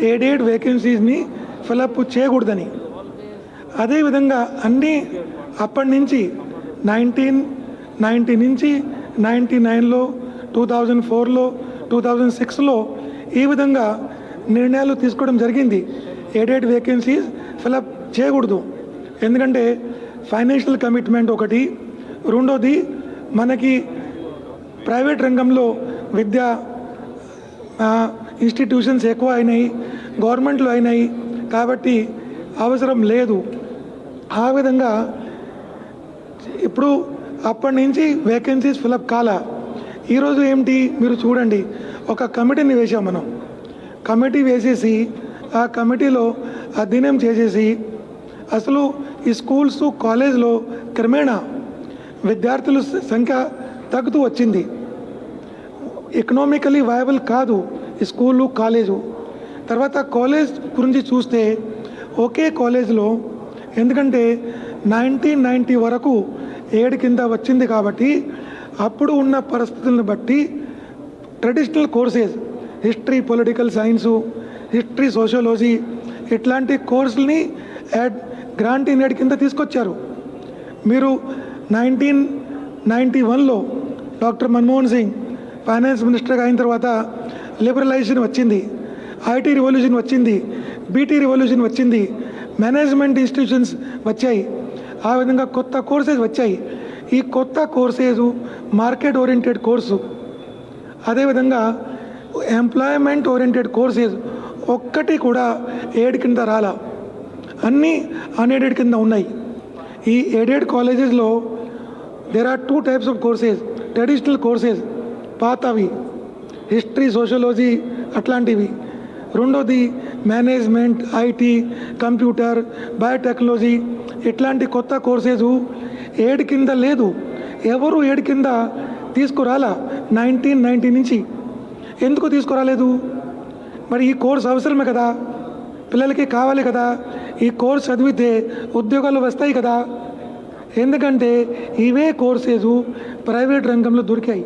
ఎయిడెడ్ వేకెన్సీస్ని ఫిలప్ చేయకూడదని. అదేవిధంగా అన్నీ అప్పటి నుంచి 1990 నుంచి 99లో, 2004లో, 2006లో ఈ విధంగా నిర్ణయాలు తీసుకోవడం జరిగింది. ఎయిడెడ్ వేకెన్సీస్ ఫిలప్ చేయకూడదు, ఎందుకంటే ఫైనాన్షియల్ కమిట్మెంట్ ఒకటి, రెండోది మనకి ప్రైవేట్ రంగంలో విద్యా ఇన్స్టిట్యూషన్స్ ఎక్కువ అయినాయి, గవర్నమెంట్లో అయినాయి, కాబట్టి అవసరం లేదు. ఆ విధంగా ఇప్పుడు అప్పటి నుంచి వేకెన్సీస్ ఫిలప్ కాలా. ఈరోజు ఏమిటి మీరు చూడండి, ఒక కమిటీని వేసాం మనం. కమిటీ వేసేసి ఆ కమిటీలో అధ్యయనం చేసేసి అసలు ఈ స్కూల్స్ కాలేజ్లో క్రమేణా విద్యార్థుల సంఖ్య తగ్గుతూ వచ్చింది. ఎకనామికలీ వయబుల్ కాదు ఈ స్కూలు కాలేజు. తర్వాత కాలేజ్ గురించి చూస్తే ఒకే కాలేజ్లో, ఎందుకంటే 1990 వరకు 7 కింద వచ్చింది కాబట్టి అప్పుడు ఉన్న పరిస్థితులను బట్టి traditional courses history, political science, history, sociology ఇట్లాంటి కోర్సులని గ్రాంట్ ఇన్ ఎయిడ్ కింద తీసుకొచ్చారు. మీరు 1991లో డాక్టర్ మన్మోహన్ సింగ్ ఫైనాన్స్ మినిస్టర్గా అయిన తర్వాత లిబరలైజేషన్ వచ్చింది, ఐటీ రివల్యూషన్ వచ్చింది, బీటీ రివల్యూషన్ వచ్చింది, మేనేజ్మెంట్ ఇన్స్టిట్యూషన్స్ వచ్చాయి, ఆ విధంగా కొత్త కోర్సెస్ వచ్చాయి. ఈ కొత్త కోర్సెస్ మార్కెట్ ఓరియంటెడ్ కోర్సు, అదేవిధంగా ఎంప్లాయ్మెంట్ ఓరియంటెడ్ కోర్సెస్ ఒక్కటి కూడా ఎయిడ్ కింద రాలా, అన్నీ అన్ఎయిడెడ్ కింద ఉన్నాయి. ఈ ఎయిడెడ్ కాలేజెస్లో there are 2 types of courses. Traditional courses పాతవి, హిస్టరీ, సోషియాలజీ అట్లాంటివి. రెండోది మేనేజ్మెంట్, ఐటీ, కంప్యూటర్, బయోటెక్నాలజీ ఇట్లాంటి కొత్త కోర్సెస్ ఎయిడ్ కింద లేదు. ఎవరు ఎయిడ్ కింద తీసుకురాలా 1990 నుంచి. ఎందుకు తీసుకురాలేదు? మరి ఈ కోర్స్ అవసరమే కదా, పిల్లలకి కావాలి కదా, ఈ కోర్స్ చదివితే ఉద్యోగాలు వస్తాయి కదా. ఎందుకంటే ఇవే కోర్సెస్ ప్రైవేట్ రంగంలో దొరికాయి,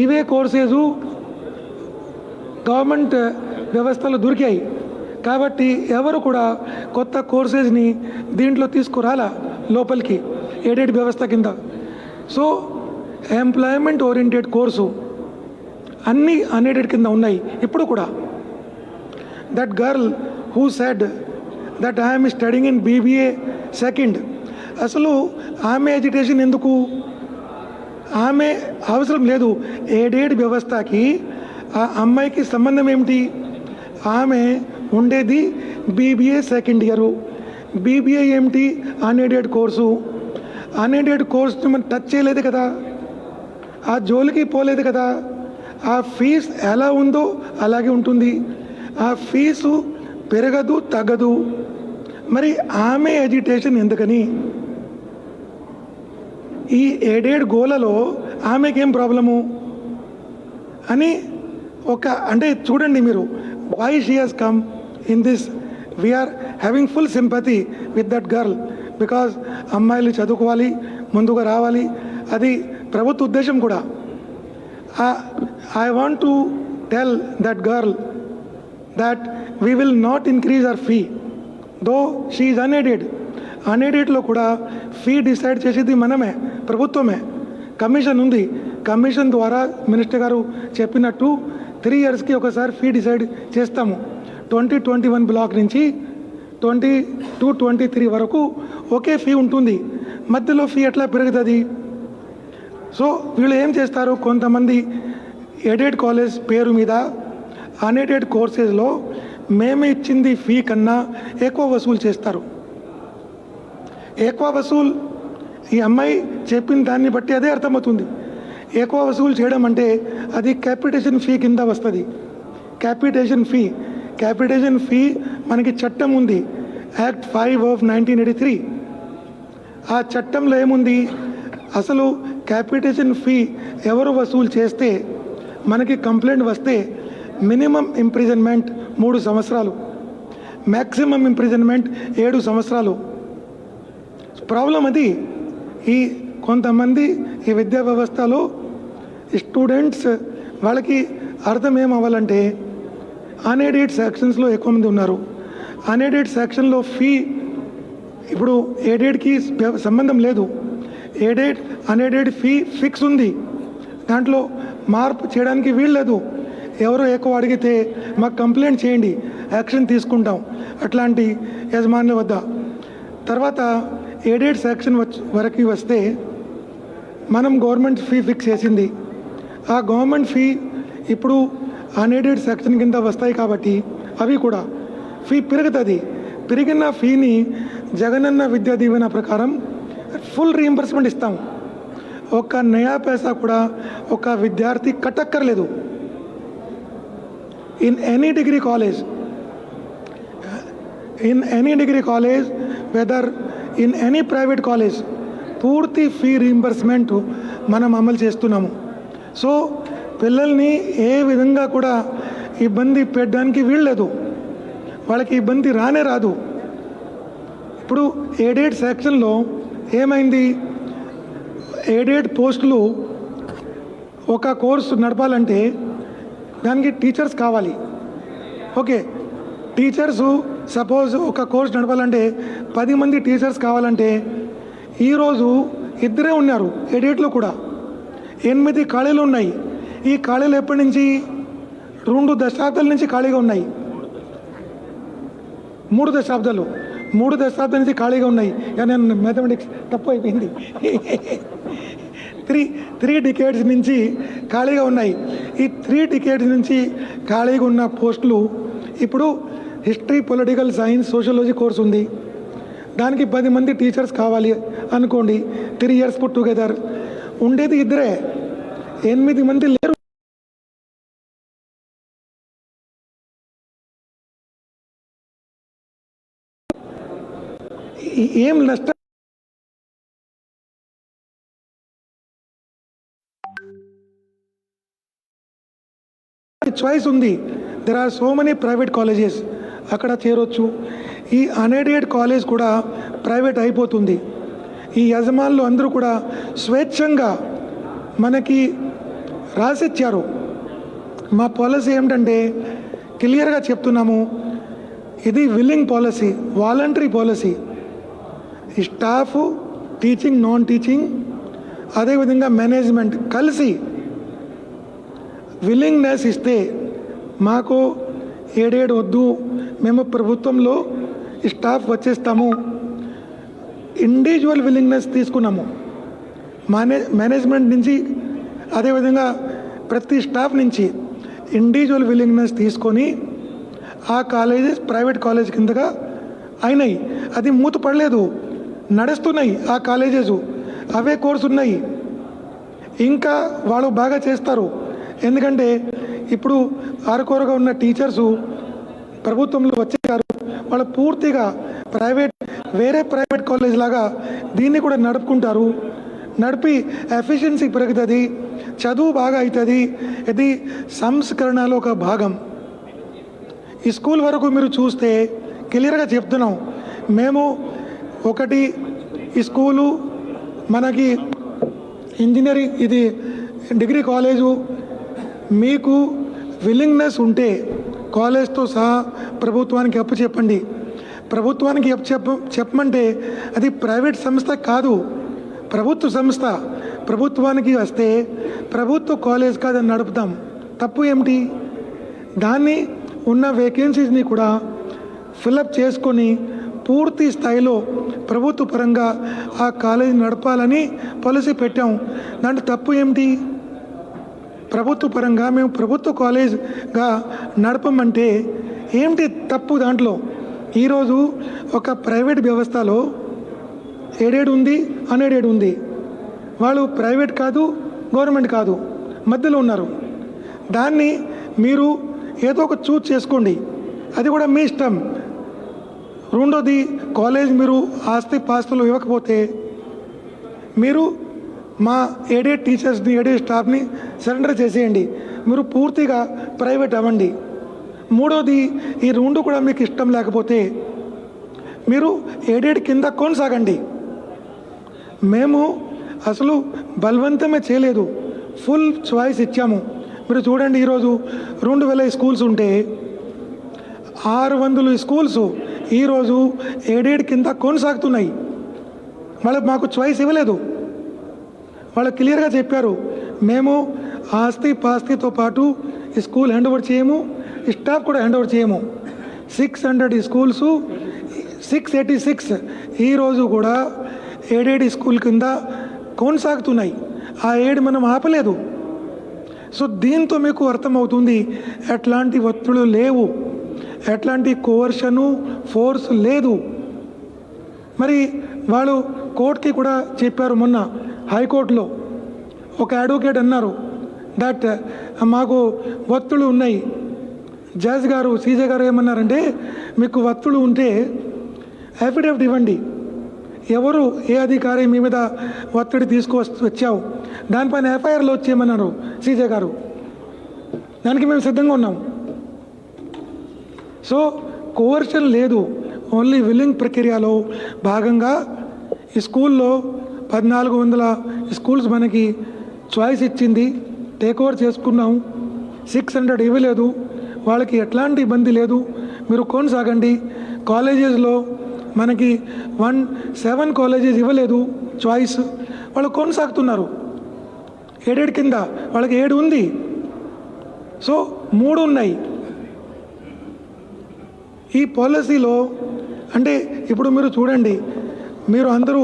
ఇవే కోర్సెస్ గవర్నమెంట్ వ్యవస్థలో దొరికాయి. కాబట్టి ఎవరు కూడా కొత్త కోర్సెస్ని దీంట్లో తీసుకురాలా లోపలికి ఎయిడెడ్ వ్యవస్థ కింద. సో ఎంప్లాయ్మెంట్ ఓరియంటెడ్ కోర్సు అన్నీ అన్ఎయిడెడ్ కింద ఉన్నాయి ఇప్పుడు కూడా. That girl who said that I'm studying in BBA second, అసలు ఆమె ఎడ్యుకేషన్ ఎందుకు? ఆమె అవసరం లేదు. ఎయిడెడ్ వ్యవస్థకి ఆ అమ్మాయికి సంబంధం ఏమిటి? ఆమె ఉండేది BBA సెకండ్ ఇయరు. BBA ఏమిటి? Unaided course. అన్ఎయిడెడ్ కోర్సు మనం టచ్ చేయలేదు కదా, ఆ జోలికి పోలేదు కదా. ఆ ఫీజు ఎలా ఉందో అలాగే ఉంటుంది, ఆ ఫీజు పెరగదు, తగ్గదు. మరి ఆమె ఎడ్యుకేషన్ ఎందుకని? ఈ ఎయిడెడ్ గోలలో ఆమెకేం ప్రాబ్లము అని అంటే చూడండి మీరు, why she has come in this. We are having full sympathy with that girl, because అమ్మాయిలు చదువుకోవాలి, ముందుగా రావాలి, అది ప్రభుత్వ ఉద్దేశం కూడా. I want to tell that girl that we will not increase our fee, though she is unaided. అన్ఎయిడెడ్లో కూడా fee decide చేసేది మనమే, ప్రభుత్వమే. కమిషన్ ఉంది, కమిషన్ ద్వారా మినిస్టర్ గారు చెప్పినట్టు 3 ఇయర్స్కి ఒకసారి ఫీ డిసైడ్ చేస్తాము. 2021 బ్లాక్ నుంచి 22-23 వరకు ఒకే ఫీ ఉంటుంది, మధ్యలో ఫీ ఎట్లా పెరుగుతుంది? సో వీళ్ళు ఏం చేస్తారు, కొంతమంది ఎయిడెడ్ కాలేజ్ పేరు మీద అన్ఎయిడెడ్ కోర్సెస్లో మేము ఇచ్చింది ఫీ కన్నా ఎక్కువ వసూలు చేస్తారు. ఎక్కువ వసూలు ఈ అమ్మాయి చెప్పిన దాన్ని బట్టి అదే అర్థమవుతుంది. ఎక్కువ వసూలు చేయడం అంటే అది క్యాపిటేషన్ ఫీ కింద వస్తుంది. క్యాపిటేషన్ ఫీ మనకి చట్టం ఉంది, యాక్ట్ 5 ఆఫ్ 1983. ఆ చట్టంలో ఏముంది, అసలు క్యాపిటేషన్ ఫీ ఎవరు వసూలు చేస్తే మనకి కంప్లైంట్ వస్తే మినిమం ఇంప్రిజన్మెంట్ 3 సంవత్సరాలు, మ్యాక్సిమం ఇంప్రిజన్మెంట్ 7 సంవత్సరాలు. ప్రాబ్లం అది. ఈ కొంతమంది ఈ విద్యా వ్యవస్థలో స్టూడెంట్స్ వాళ్ళకి అర్థం ఏమవ్వాలంటే అన్ఎయిడెడ్ సెక్షన్స్లో ఎక్కువ మంది ఉన్నారు. అన్ఎయిడెడ్ సెక్షన్లో ఫీ ఇప్పుడు ఎయిడెడ్కి సంబంధం లేదు. అన్ఎయిడెడ్ ఫీ ఫిక్స్ ఉంది, దాంట్లో మార్పు చేయడానికి వీల్లేదు. ఎవరో ఎక్కువ అడిగితే మాకు కంప్లైంట్ చేయండి, యాక్షన్ తీసుకుంటాం అట్లాంటి యజమానుల వద్ద. తర్వాత ఎయిడెడ్ సెక్షన్ వరకు వస్తే మనం గవర్నమెంట్ ఫీ ఫిక్స్ చేసింది. ఆ గవర్నమెంట్ ఫీ ఇప్పుడు అన్ఎయిడెడ్ సెక్షన్ కింద వస్తాయి కాబట్టి అవి కూడా ఫీ పెరుగుతుంది. పెరిగిన ఫీని జగనన్న విద్యా దీవెన ప్రకారం ఫుల్ రీయింబర్స్మెంట్ ఇస్తాం. ఒక నయా పైసా కూడా ఒక విద్యార్థి కట్టక్కర్లేదు. In any degree college whether in any private college పూర్తి ఫీ రీయింబర్స్మెంట్ మనం అమలు చేస్తున్నాము. సో పిల్లల్ని ఏ విధంగా కూడా ఇబ్బంది పెట్టడానికి వీల్లేదు, వాళ్ళకి ఇబ్బంది రాదు. ఇప్పుడు ఎయిడెడ్ సెక్షన్లో ఏమైంది, ఎయిడెడ్ పోస్టులు ఒక కోర్సు నడపాలంటే దానికి టీచర్స్ కావాలి. ఓకే, టీచర్సు సపోజ్ ఒక కోర్స్ నడపాలంటే 10 మంది టీచర్స్ కావాలంటే ఈరోజు 2 ఉన్నారు. ఎయిడెడ్లో కూడా 8 ఖాళీలు ఉన్నాయి. ఈ ఖాళీలు ఎప్పటి నుంచి 2 దశాబ్దాల నుంచి ఖాళీగా ఉన్నాయి. 3 దశాబ్దాల నుంచి ఖాళీగా ఉన్నాయి. నేను మ్యాథమెటిక్స్ తప్పు అయిపోయింది. 3 డికేడ్స్ నుంచి ఖాళీగా ఉన్నాయి. ఈ 3 డికేడ్స్ నుంచి ఖాళీగా ఉన్న పోస్టులు ఇప్పుడు history, political science, sociology course ఉంది. దానికి 10 మంది టీచర్స్ కావాలి అనుకోండి. 3 ఇయర్స్ పుట్ టుగెదర్ ఉండేది 2, 8 మంది లేరు. ఏం నష్టం? చాయిస్ ఉంది. There are so many private colleges, అక్కడ చేరొచ్చు. ఈ అన్ఎయిడెడ్ కాలేజ్ కూడా ప్రైవేట్ అయిపోతుంది. ఈ యజమానులు అందరూ కూడా స్వేచ్ఛంగా మనకి రాసిచ్చారు. మా పాలసీ ఏమిటంటే క్లియర్గా చెప్తున్నాము, ఇది విల్లింగ్ పాలసీ, వాలంటరీ పాలసీ. ఈ స్టాఫ్, టీచింగ్, నాన్ టీచింగ్, అదేవిధంగా మేనేజ్మెంట్ కలిసి విల్లింగ్నెస్ ఇస్తే మాకు ఎయిడెడ్ వద్దు, మేము ప్రభుత్వంలో స్టాఫ్ వచ్చేస్తాము, ఇండివిజువల్ విల్లింగ్నెస్ తీసుకున్నాము. మేనేజ్మెంట్ నుంచి అదేవిధంగా ప్రతి స్టాఫ్ నుంచి ఇండివిజువల్ విల్లింగ్నెస్ తీసుకొని ఆ కాలేజెస్ ప్రైవేట్ కాలేజ్ కిందగా అయినాయి. అది మూతపడలేదు, నడుస్తున్నాయి ఆ కాలేజెస్, అవే కోర్సు ఉన్నాయి. ఇంకా వాళ్ళు బాగా చేస్తారు. ఎందుకంటే ఇప్పుడు అరకొరగా ఉన్న టీచర్సు ప్రభుత్వంలో వచ్చేసారు. వాళ్ళు పూర్తిగా వేరే ప్రైవేట్ కాలేజ్ లాగా దీన్ని కూడా నడుపుకుంటారు. నడిపి ఎఫిషియన్సీ పెరుగుతుంది, చదువు బాగా అవుతుంది. ఇది సంస్కరణలో ఒక భాగం. ఈ స్కూల్ వరకు మీరు చూస్తే క్లియర్గా చెప్తున్నాం మేము. ఒకటి, ఈ స్కూలు మనకి ఇంజనీరింగ్, ఇది డిగ్రీ కాలేజు. మీకు విల్లింగ్నెస్ ఉంటే కాలేజ్తో సహా ప్రభుత్వానికి అప్పు చెప్పండి. ప్రభుత్వానికి చెప్పమంటే అది ప్రైవేట్ సంస్థ కాదు, ప్రభుత్వ సంస్థ. ప్రభుత్వానికి వస్తే ప్రభుత్వ కాలేజ్ కాదు అని నడుపుతాం. తప్పు ఏమిటి? దాన్ని ఉన్న వేకెన్సీస్ని కూడా ఫిలప్ చేసుకొని పూర్తి స్థాయిలో ప్రభుత్వ పరంగా ఆ కాలేజీ నడపాలని పాలసీ పెట్టాం. దాంట్లో తప్పు ఏమిటి? ప్రభుత్వ పరంగా మేము ప్రభుత్వ కాలేజ్గా నడపమంటే ఏమిటి తప్పు దాంట్లో? ఈరోజు ఒక ప్రైవేట్ వ్యవస్థలో ఎయిడెడ్ ఉంది, అన్ఎయిడెడ్ ఉంది. వాళ్ళు ప్రైవేట్ కాదు, గవర్నమెంట్ కాదు, మధ్యలో ఉన్నారు. దాన్ని మీరు ఏదో ఒక చూజ్ చేసుకోండి, అది కూడా మీ ఇష్టం. రెండోది, కాలేజ్ మీరు ఆస్తి పాస్తులు ఇవ్వకపోతే మీరు మా ఎయిడెడ్ టీచర్స్ని, ఎయిడెడ్ స్టాఫ్ని సరెండర్ చేసేయండి, మీరు పూర్తిగా ప్రైవేట్ అవ్వండి. మూడోది, ఈ రెండు కూడా మీకు ఇష్టం లేకపోతే మీరు ఎయిడెడ్ కింద కొనసాగండి. మేము అసలు బలవంతమే చేయలేదు, ఫుల్ చాయిస్ ఇచ్చాము. మీరు చూడండి, ఈరోజు 2000 స్కూల్స్ ఉంటే 600 స్కూల్స్ ఈరోజు ఎయిడెడ్ కింద కొనసాగుతున్నాయి. వాళ్ళకి మాకు చాయిస్ ఇవ్వలేదు. వాళ్ళు క్లియర్గా చెప్పారు, మేము ఆస్తి పాస్తితో పాటు ఈ స్కూల్ హ్యాండ్ ఓవర్ చేయము, స్టాఫ్ కూడా హ్యాండ్ ఓవర్ చేయము. 600 స్కూల్స్ 686 ఈరోజు కూడా ఎయిడెడ్ స్కూల్ కింద కొనసాగుతున్నాయి. ఆ ఎయిడ్ మనం ఆపలేదు. సో దీంతో మీకు అర్థమవుతుంది ఎట్లాంటి ఒత్తిళ్ళు లేవు, ఎట్లాంటి కోవర్షను, ఫోర్స్ లేదు. మరి వాళ్ళు కోర్టుకి కూడా చెప్పారు. మొన్న హైకోర్టులో ఒక అడ్వకేట్ అన్నారు దట్ మాకు ఒత్తిళ్ళు ఉన్నాయి. జడ్జ్ గారు, సీజే గారు ఏమన్నారంటే, మీకు ఒత్తిళ్ళు ఉంటే అఫిడవిట్ ఇవ్వండి, ఎవరు ఏ అధికారి మీ మీద ఒత్తిడి తీసుకువచ్చావు దానిపైన ఎఫ్ఐఆర్లో వచ్చేయమన్నారు సీజే గారు. దానికి మేము సిద్ధంగా ఉన్నాం. సో కోవర్షన్ లేదు, ఓన్లీ విల్లింగ్ ప్రక్రియలో భాగంగా ఈ స్కూల్లో 1400 స్కూల్స్ మనకి చాయిస్ ఇచ్చింది, టేక్ ఓవర్ చేసుకున్నాం. 600 ఇవ్వలేదు, వాళ్ళకి ఎట్లాంటి ఇబ్బంది లేదు, మీరు కొనసాగండి. కాలేజెస్లో మనకి 7 కాలేజెస్ ఇవ్వలేదు చాయిస్, వాళ్ళు కొనసాగుతున్నారు. ఎయిడెడ్ కింద వాళ్ళకి 7 ఉంది, సో 3 ఉన్నాయి. ఈ పాలసీలో అంటే ఇప్పుడు మీరు చూడండి, మీరు అందరూ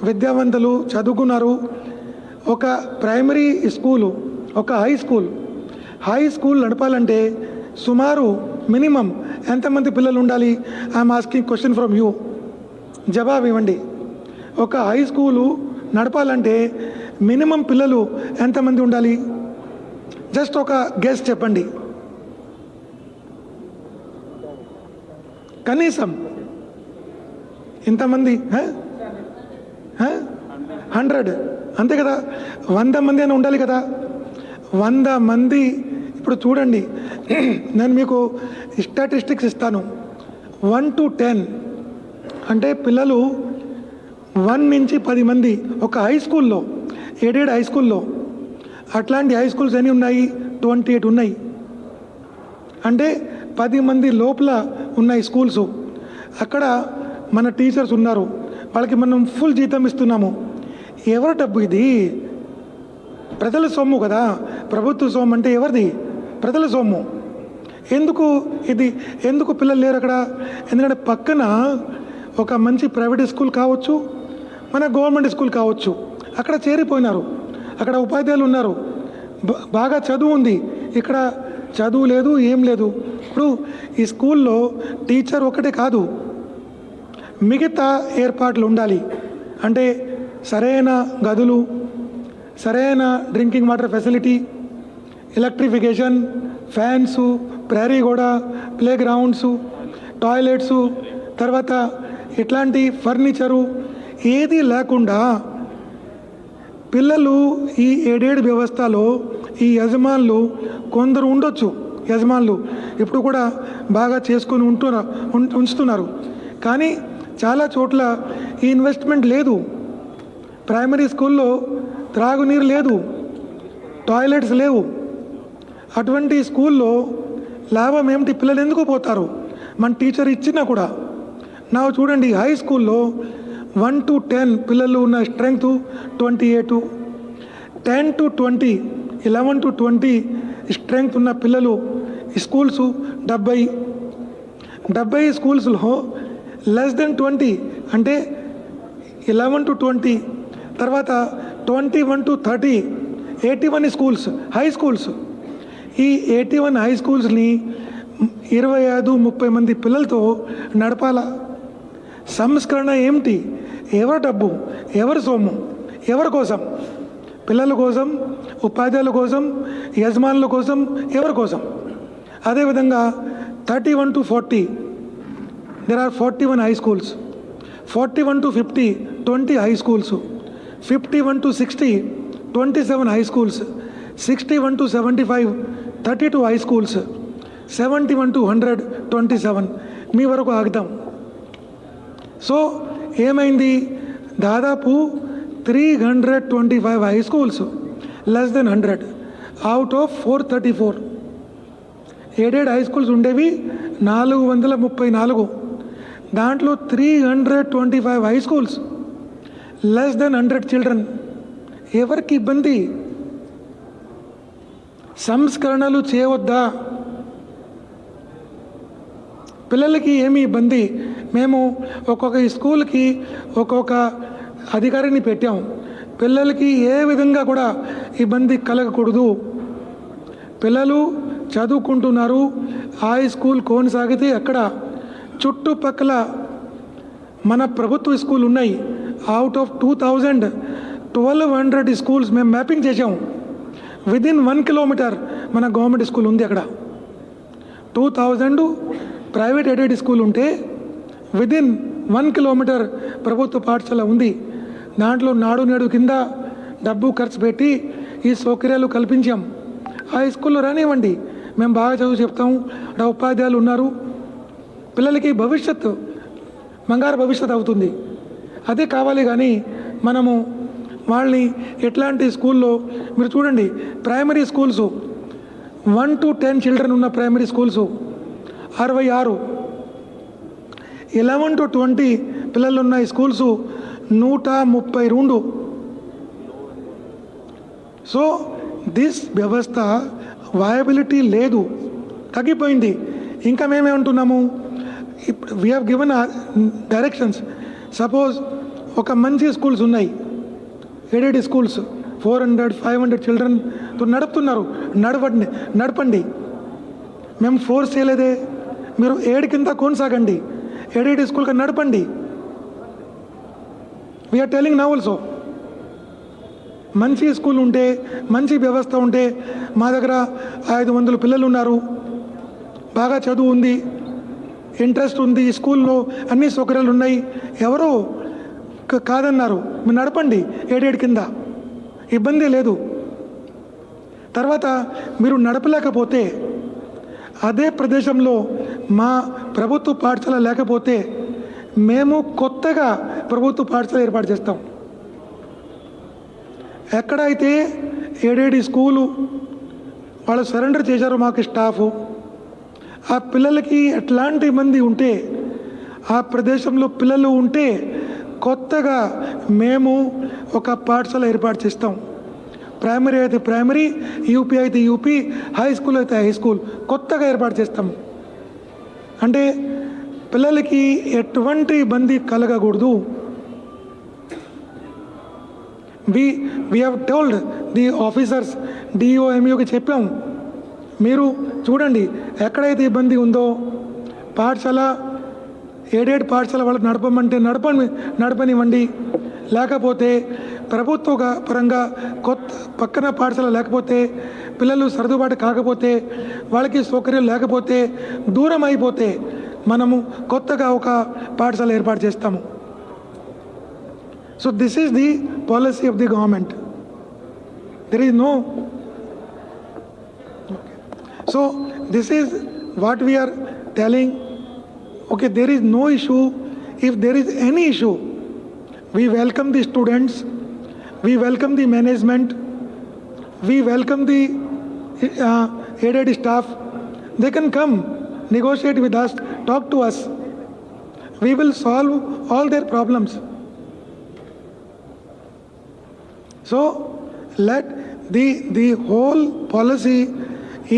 విద్యావంతులు, చదువుకున్నారు. ఒక ప్రైమరీ స్కూలు, ఒక హై స్కూల్ నడపాలంటే సుమారు మినిమం ఎంతమంది పిల్లలు ఉండాలి? I'm asking question from you, జవాబు ఇవ్వండి. ఒక హై స్కూలు నడపాలంటే మినిమం పిల్లలు ఎంతమంది ఉండాలి? జస్ట్ ఒక గెస్ చెప్పండి. కనీసం ఇంతమంది 100 అంతే కదా, 100 మంది అని ఉండాలి కదా. 100 మంది. ఇప్పుడు చూడండి, నేను మీకు స్టాటిస్టిక్స్ ఇస్తాను. 1 to 10 అంటే పిల్లలు 1 నుంచి 10 మంది ఒక హై స్కూల్లో, ఎయిడెడ్ హై స్కూల్లో. అట్లాంటి హై స్కూల్స్ ఎన్ని ఉన్నాయి? 28 ఉన్నాయి. అంటే 10 మంది లోపల ఉన్నాయి స్కూల్స్. అక్కడ మన టీచర్స్ ఉన్నారు, వాళ్ళకి మనం ఫుల్ జీతం ఇస్తున్నాము. ఎవరి డబ్బు ఇది? ప్రజల సొమ్ము కదా. ప్రభుత్వ సొమ్ము అంటే ఎవరిది? ప్రజల సొమ్ము. ఎందుకు పిల్లలు లేరు అక్కడ? ఎందుకంటే పక్కన ఒక మంచి ప్రైవేట్ స్కూల్ కావచ్చు, మన గవర్నమెంట్ స్కూల్ కావచ్చు, అక్కడ చేరిపోయినారు. అక్కడ ఉపాధ్యాయులు ఉన్నారు, బాగా చదువు ఉంది. ఇక్కడ చదువు లేదు, ఏం లేదు. ఇప్పుడు ఈ స్కూల్లో టీచర్ ఒకటే కాదు, మిగతా ఏర్పాట్లు ఉండాలి. అంటే సరైన గదులు, సరైన drinking water facility, electrification, fans, ప్రహరీ గోడ, ప్లే గ్రౌండ్సు, టాయిలెట్సు, తర్వాత ఇట్లాంటి ఫర్నిచరు ఏది లేకుండా పిల్లలు ఈ ఎయిడెడ్ వ్యవస్థలో ఈ యజమానులు కొందరు ఉండొచ్చు. యజమానులు ఇప్పుడు కూడా బాగా చేసుకొని ఉంచుతున్నారు. కానీ చాలా చోట్ల ఈ ఇన్వెస్ట్మెంట్ లేదు. ప్రైమరీ స్కూల్లో త్రాగునీరు లేదు, టాయిలెట్స్ లేవు. అటువంటి స్కూల్లో లాభం ఏమిటి? పిల్లలు ఎందుకు పోతారు? మన టీచర్ ఇచ్చినా కూడా. నా చూడండి, హై స్కూల్లో 1 to 10 పిల్లలు ఉన్న స్ట్రెంగ్త్ 28, 10 to 20, 11 to 20 స్ట్రెంగ్త్ ఉన్న పిల్లలు స్కూల్స్ 70 స్కూల్స్లో లెస్ దెన్ 20 అంటే 11 to 20, తర్వాత 21 to 30 81 స్కూల్స్, హై స్కూల్స్. ఈ 81 హై స్కూల్స్ని 25-30 మంది పిల్లలతో నడపాల. సంస్కరణ ఏమిటి? ఎవరి డబ్బు, ఎవరి సొమ్ము, ఎవరి కోసం? పిల్లల కోసం, ఉపాధ్యాయుల కోసం, యజమానుల కోసం, ఎవరి కోసం? అదేవిధంగా 31 to 40 there are 41 high schools, 41 to 50 20 high schools, 51 to 60 27 high schools, 61 to 75 32 high schools, 71 to 100 27. మీ వరకు ఆగుతాం. సో ఏమైంది? దాదాపు 325 high schools, less than 100 out of 434. Aided high schools ఉండేవి 434. దాంట్లో 325 high schools, less than 100 children. ఎవరికి ఇబ్బంది? సంస్కరణలు చేయవద్దా? పిల్లలకి ఏమి ఇబ్బంది? మేము ఒక్కొక్క స్కూల్కి ఒక్కొక్క అధికారిని పెట్టాం. పిల్లలకి ఏ విధంగా కూడా ఇబ్బంది కలగకూడదు. పిల్లలు చదువుకుంటున్నారు, హై స్కూల్ కొనసాగితే అక్కడ చుట్టుపక్కల మన ప్రభుత్వ స్కూల్ ఉన్నాయి. అవుట్ ఆఫ్ 2000 1200 స్కూల్స్ మేము మ్యాపింగ్ చేసాం. విదిన్ 1 కిలోమీటర్ మన గవర్నమెంట్ స్కూల్ ఉంది. అక్కడ 2000 ప్రైవేట్ ఎయిడెడ్ స్కూల్ ఉంటే విదిన్ 1 కిలోమీటర్ ప్రభుత్వ పాఠశాల ఉంది. దాంట్లో నాడు నేడు కింద డబ్బు ఖర్చు పెట్టి ఈ సౌకర్యాలు కల్పించాం. ఆ స్కూల్లో రానివ్వండి, మేము బాగా చదువు చెప్తాము, అక్కడ ఉపాధ్యాయులు ఉన్నారు. పిల్లలకి భవిష్యత్తు బంగారు భవిష్యత్తు అవుతుంది. అదే కావాలి. కానీ మనము వాళ్ళని ఎట్లాంటి స్కూల్లో మీరు చూడండి, ప్రైమరీ స్కూల్స్ 1 to 10 చిల్డ్రన్ ఉన్న ప్రైమరీ స్కూల్స్ 66, 11 to 20 పిల్లలు ఉన్న స్కూల్స్ 132. సో దిస్ వ్యవస్థ వయబిలిటీ లేదు, తగ్గిపోయింది. ఇంకా మేమేమంటున్నాము? ఇప్పుడు we have given directions. Suppose ఒక మంచి స్కూల్స్ ఉన్నాయి, ఎయిడెడ్ స్కూల్స్ 400-500 చిల్డ్రన్తో నడుపుతున్నారు. నడపండి. మేము ఫోర్స్ చేయలేదే. మీరు 7 కింద కొనసాగండి, ఎయిడెడ్ స్కూల్కి నడపండి. We're telling now also. మంచి స్కూల్ ఉంటే, మంచి వ్యవస్థ ఉంటే, మా దగ్గర 500 పిల్లలు ఉన్నారు, బాగా చదువు ఉంది, ఇంట్రెస్ట్ ఉంది, స్కూల్లో అన్ని సౌకర్యాలు ఉన్నాయి, ఎవరో కాదన్నారు, మీరు నడపండి 7 కింద, ఇబ్బంది లేదు. తర్వాత మీరు నడపలేకపోతే, అదే ప్రదేశంలో మా ప్రభుత్వ పాఠశాల లేకపోతే మేము కొత్తగా ప్రభుత్వ పాఠశాల ఏర్పాటు చేస్తాం. ఎక్కడైతే ఎయిడెడ్ స్కూలు వాళ్ళు సరెండర్ చేశారో మాకు స్టాఫ్, ఆ పిల్లలకి ఎట్లాంటి మంది ఉంటే, ఆ ప్రదేశంలో పిల్లలు ఉంటే కొత్తగా మేము ఒక పాఠశాల ఏర్పాటు చేస్తాం. ప్రైమరీ అయితే ప్రైమరీ, యూపీ అయితే యూపీ, హై స్కూల్ అయితే హై స్కూల్ కొత్తగా ఏర్పాటు చేస్తాము. అంటే పిల్లలకి ఎటువంటి ఇబ్బంది కలగకూడదు. We have told the officers, DO, ఎంఈఓకి చెప్పాం, మీరు చూడండి ఎక్కడైతే ఇబ్బంది ఉందో పాఠశాల, ఎయిడెడ్ పాఠశాల వాళ్ళకి నడపమంటే నడపనివ్వండి. లేకపోతే ప్రభుత్వ పరంగా కొత్త పక్కన పాఠశాల లేకపోతే, పిల్లలు సర్దుబాటు కాకపోతే, వాళ్ళకి సౌకర్యం లేకపోతే, దూరం అయిపోతే మనము కొత్తగా ఒక పాఠశాల ఏర్పాటు చేస్తాము. So this is the policy of the government. There is no. So this is what we are telling. Okay, there is no issue. If there is any issue, we welcome the students, we welcome the management, we welcome the aided staff. They can come, negotiate with us, talk to us. We will solve all their problems. So let the whole policy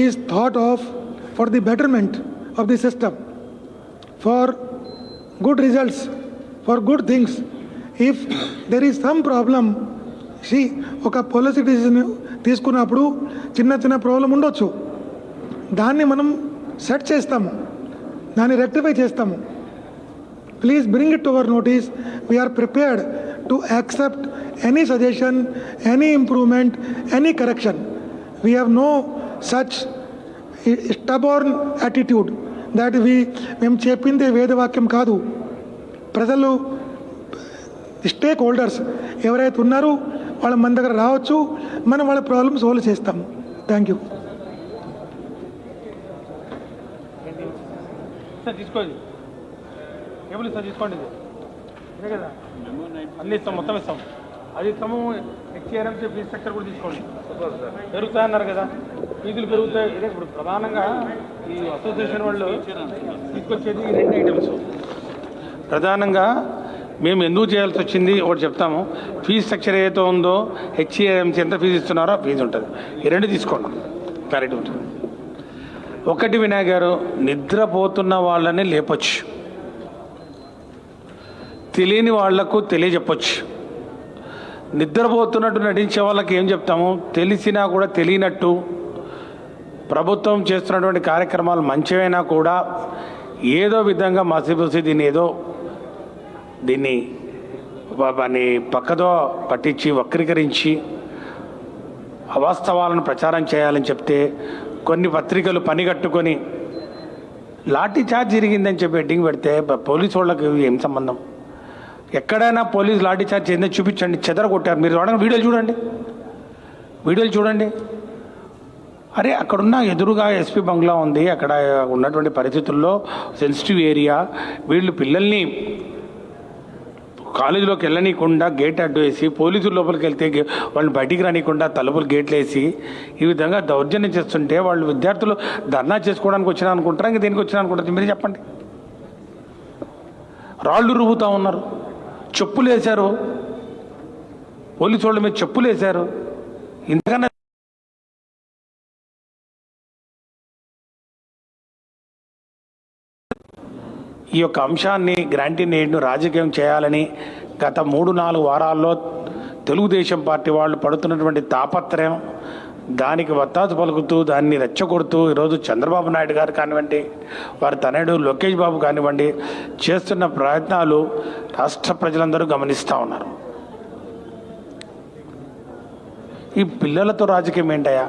is thought of for the betterment of the system, for good results, for good things. If there is some problem, see, ఒక policy decision తీసుకున్నప్పుడు చిన్న problem ఉండొచ్చు, దాన్ని మనం set చేస్తాము, దాన్ని rectify చేస్తాము. please bring it to our notice. We are prepared to accept any suggestion, any improvement, any correction. We have no such stubborn attitude that మేము చెప్పిందే వేదవాక్యం కాదు. ప్రజలు స్టేక్ హోల్డర్స్ ఎవరైతే ఉన్నారో వాళ్ళు మన దగ్గర రావచ్చు, మనం వాళ్ళ ప్రాబ్లమ్ సాల్వ్ చేస్తాం. Thank you. సార్ తీసుకోండి, కేబుల్ సార్ తీసుకోండి, ఇదే కదా అన్నీ ఇస్తాం, మొత్తం ఇస్తాం. అది ఇస్తాము. హెచ్ఆర్ఎం ఫీజ్ స్ట్రక్చర్ కూడా తీసుకోండి. పెరుగుతాయన్నారు కదా, ఫీజులు పెరుగుతాయి. ఇదే ఇప్పుడు ప్రధానంగా ఈ అసోసియేషన్ వాళ్ళు తీసుకొచ్చేది ఈ 2 ఐటమ్స్. ప్రధానంగా మేము ఎందుకు చేయాల్సి వచ్చింది ఒకటి చెప్తాము. ఫీజు స్ట్రక్చర్ ఏదైతే ఉందో హెచ్ఆర్ఎంసీ ఎంత ఫీజు ఇస్తున్నారో ఫీజు ఉంటుంది. ఈ 2 తీసుకోండి, క్లారిటీ ఉంటుంది. ఒకటి వినాయక్ గారు, నిద్రపోతున్న వాళ్ళని లేపొచ్చు, తెలియని వాళ్లకు తెలియజెప్పొచ్చు. నిద్రపోతున్నట్టు నటించే వాళ్ళకి ఏం చెప్తాము, తెలిసినా కూడా తెలియనట్టు ప్రభుత్వం చేస్తున్నటువంటి కార్యక్రమాలు మంచివైనా కూడా ఏదో విధంగా మసిపూసి దీన్ని పక్కదో పట్టించి వక్రీకరించి అవాస్తవాలను ప్రచారం చేయాలని చెప్తే కొన్ని పత్రికలు పనిగట్టుకొని లాఠీ చార్జ్ జరిగిందని చెప్పి హెడ్డింగ్ పెడితే పోలీసు వాళ్ళకి ఏం సంబంధం? ఎక్కడైనా పోలీసు లాఠీ చార్జ్ చేసిందని చూపించండి. చెదరగొట్టారు. మీరు చూడండి, వీడియోలు చూడండి. అరే అక్కడున్న ఎదురుగా ఎస్పీ బంగ్లా ఉంది, అక్కడ ఉన్నటువంటి పరిస్థితుల్లో సెన్సిటివ్ ఏరియా, వీళ్ళు పిల్లల్ని కాలేజీలోకి వెళ్ళనీయకుండా గేట్ అడ్డు వేసి, పోలీసులు లోపలికి వెళ్తే వాళ్ళని బయటికి రానియకుండా తలుపులు గేట్లు వేసి ఈ విధంగా దౌర్జన్యం చేస్తుంటే వాళ్ళు విద్యార్థులు ధర్నా చేసుకోవడానికి వచ్చినా అనుకుంటారా, ఇంక దేనికి వచ్చినా అనుకుంటారు? మీరు చెప్పండి. రాళ్ళు రువ్వుతూ ఉన్నారు, చెప్పులు వేశారు, పోలీసు వాళ్ళ మీద చెప్పులు వేశారు. ఇంతకన్నా ఈ యొక్క అంశాన్ని గ్రాంటీ నేడ్ను రాజకీయం చేయాలని గత 3-4 వారాల్లో తెలుగుదేశం పార్టీ వాళ్ళు పడుతున్నటువంటి తాపత్రయం, దానికి వత్తాసు పలుకుతూ దాన్ని రెచ్చగొడుతూ ఈరోజు చంద్రబాబు నాయుడు గారు కానివ్వండి, వారి తనయుడు లోకేష్ బాబు కానివ్వండి చేస్తున్న ప్రయత్నాలు రాష్ట్ర ప్రజలందరూ గమనిస్తూ ఉన్నారు. ఈ పిల్లలతో రాజకీయం ఏంటయ్యా?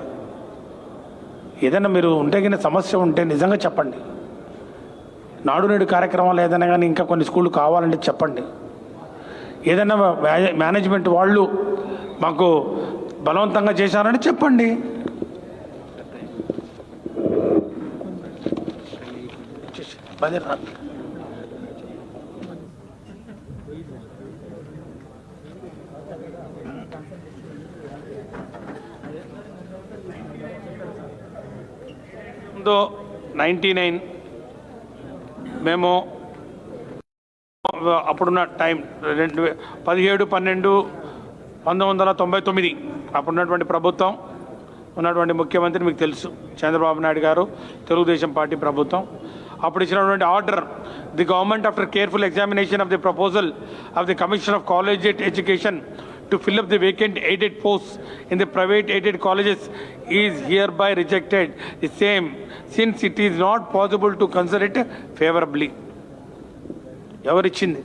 ఏదైనా మీరు ఉంటే కానీ సమస్య ఉంటే నిజంగా చెప్పండి. నాడు నేడు కార్యక్రమాలు ఏదైనా కానీ ఇంకా కొన్ని స్కూళ్ళు కావాలంటే చెప్పండి. ఏదైనా మేనేజ్మెంట్ వాళ్ళు మాకు బలవంతంగా చేశారని చెప్పండి. ముందు 99 మేము అప్పుడున్న టైం 17/12/1999 అప్పుడున్నటువంటి ప్రభుత్వం, ఉన్నటువంటి ముఖ్యమంత్రి మీకు తెలుసు చంద్రబాబు నాయుడు గారు, తెలుగుదేశం పార్టీ ప్రభుత్వం. అప్పుడు ఇచ్చినటువంటి order, the government after careful examination of the proposal of the commission of collegiate education to fill up the vacant aided posts in the private aided colleges is hereby rejected the same, since it is not possible to consider it favorably. ఎవరిచ్చింది?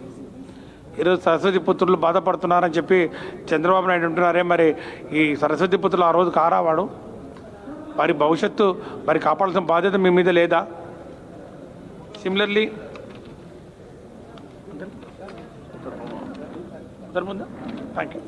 ఈరోజు సరస్వతి పుత్రులు బాధపడుతున్నారని చెప్పి చంద్రబాబు నాయుడు అంటున్నారే, మరి ఈ సరస్వతి పుత్రులు ఆ రోజు కారావాడు? వారి భవిష్యత్తు మరి కాపాడాల్సిన బాధ్యత మీ మీద లేదా? Similarly thank you.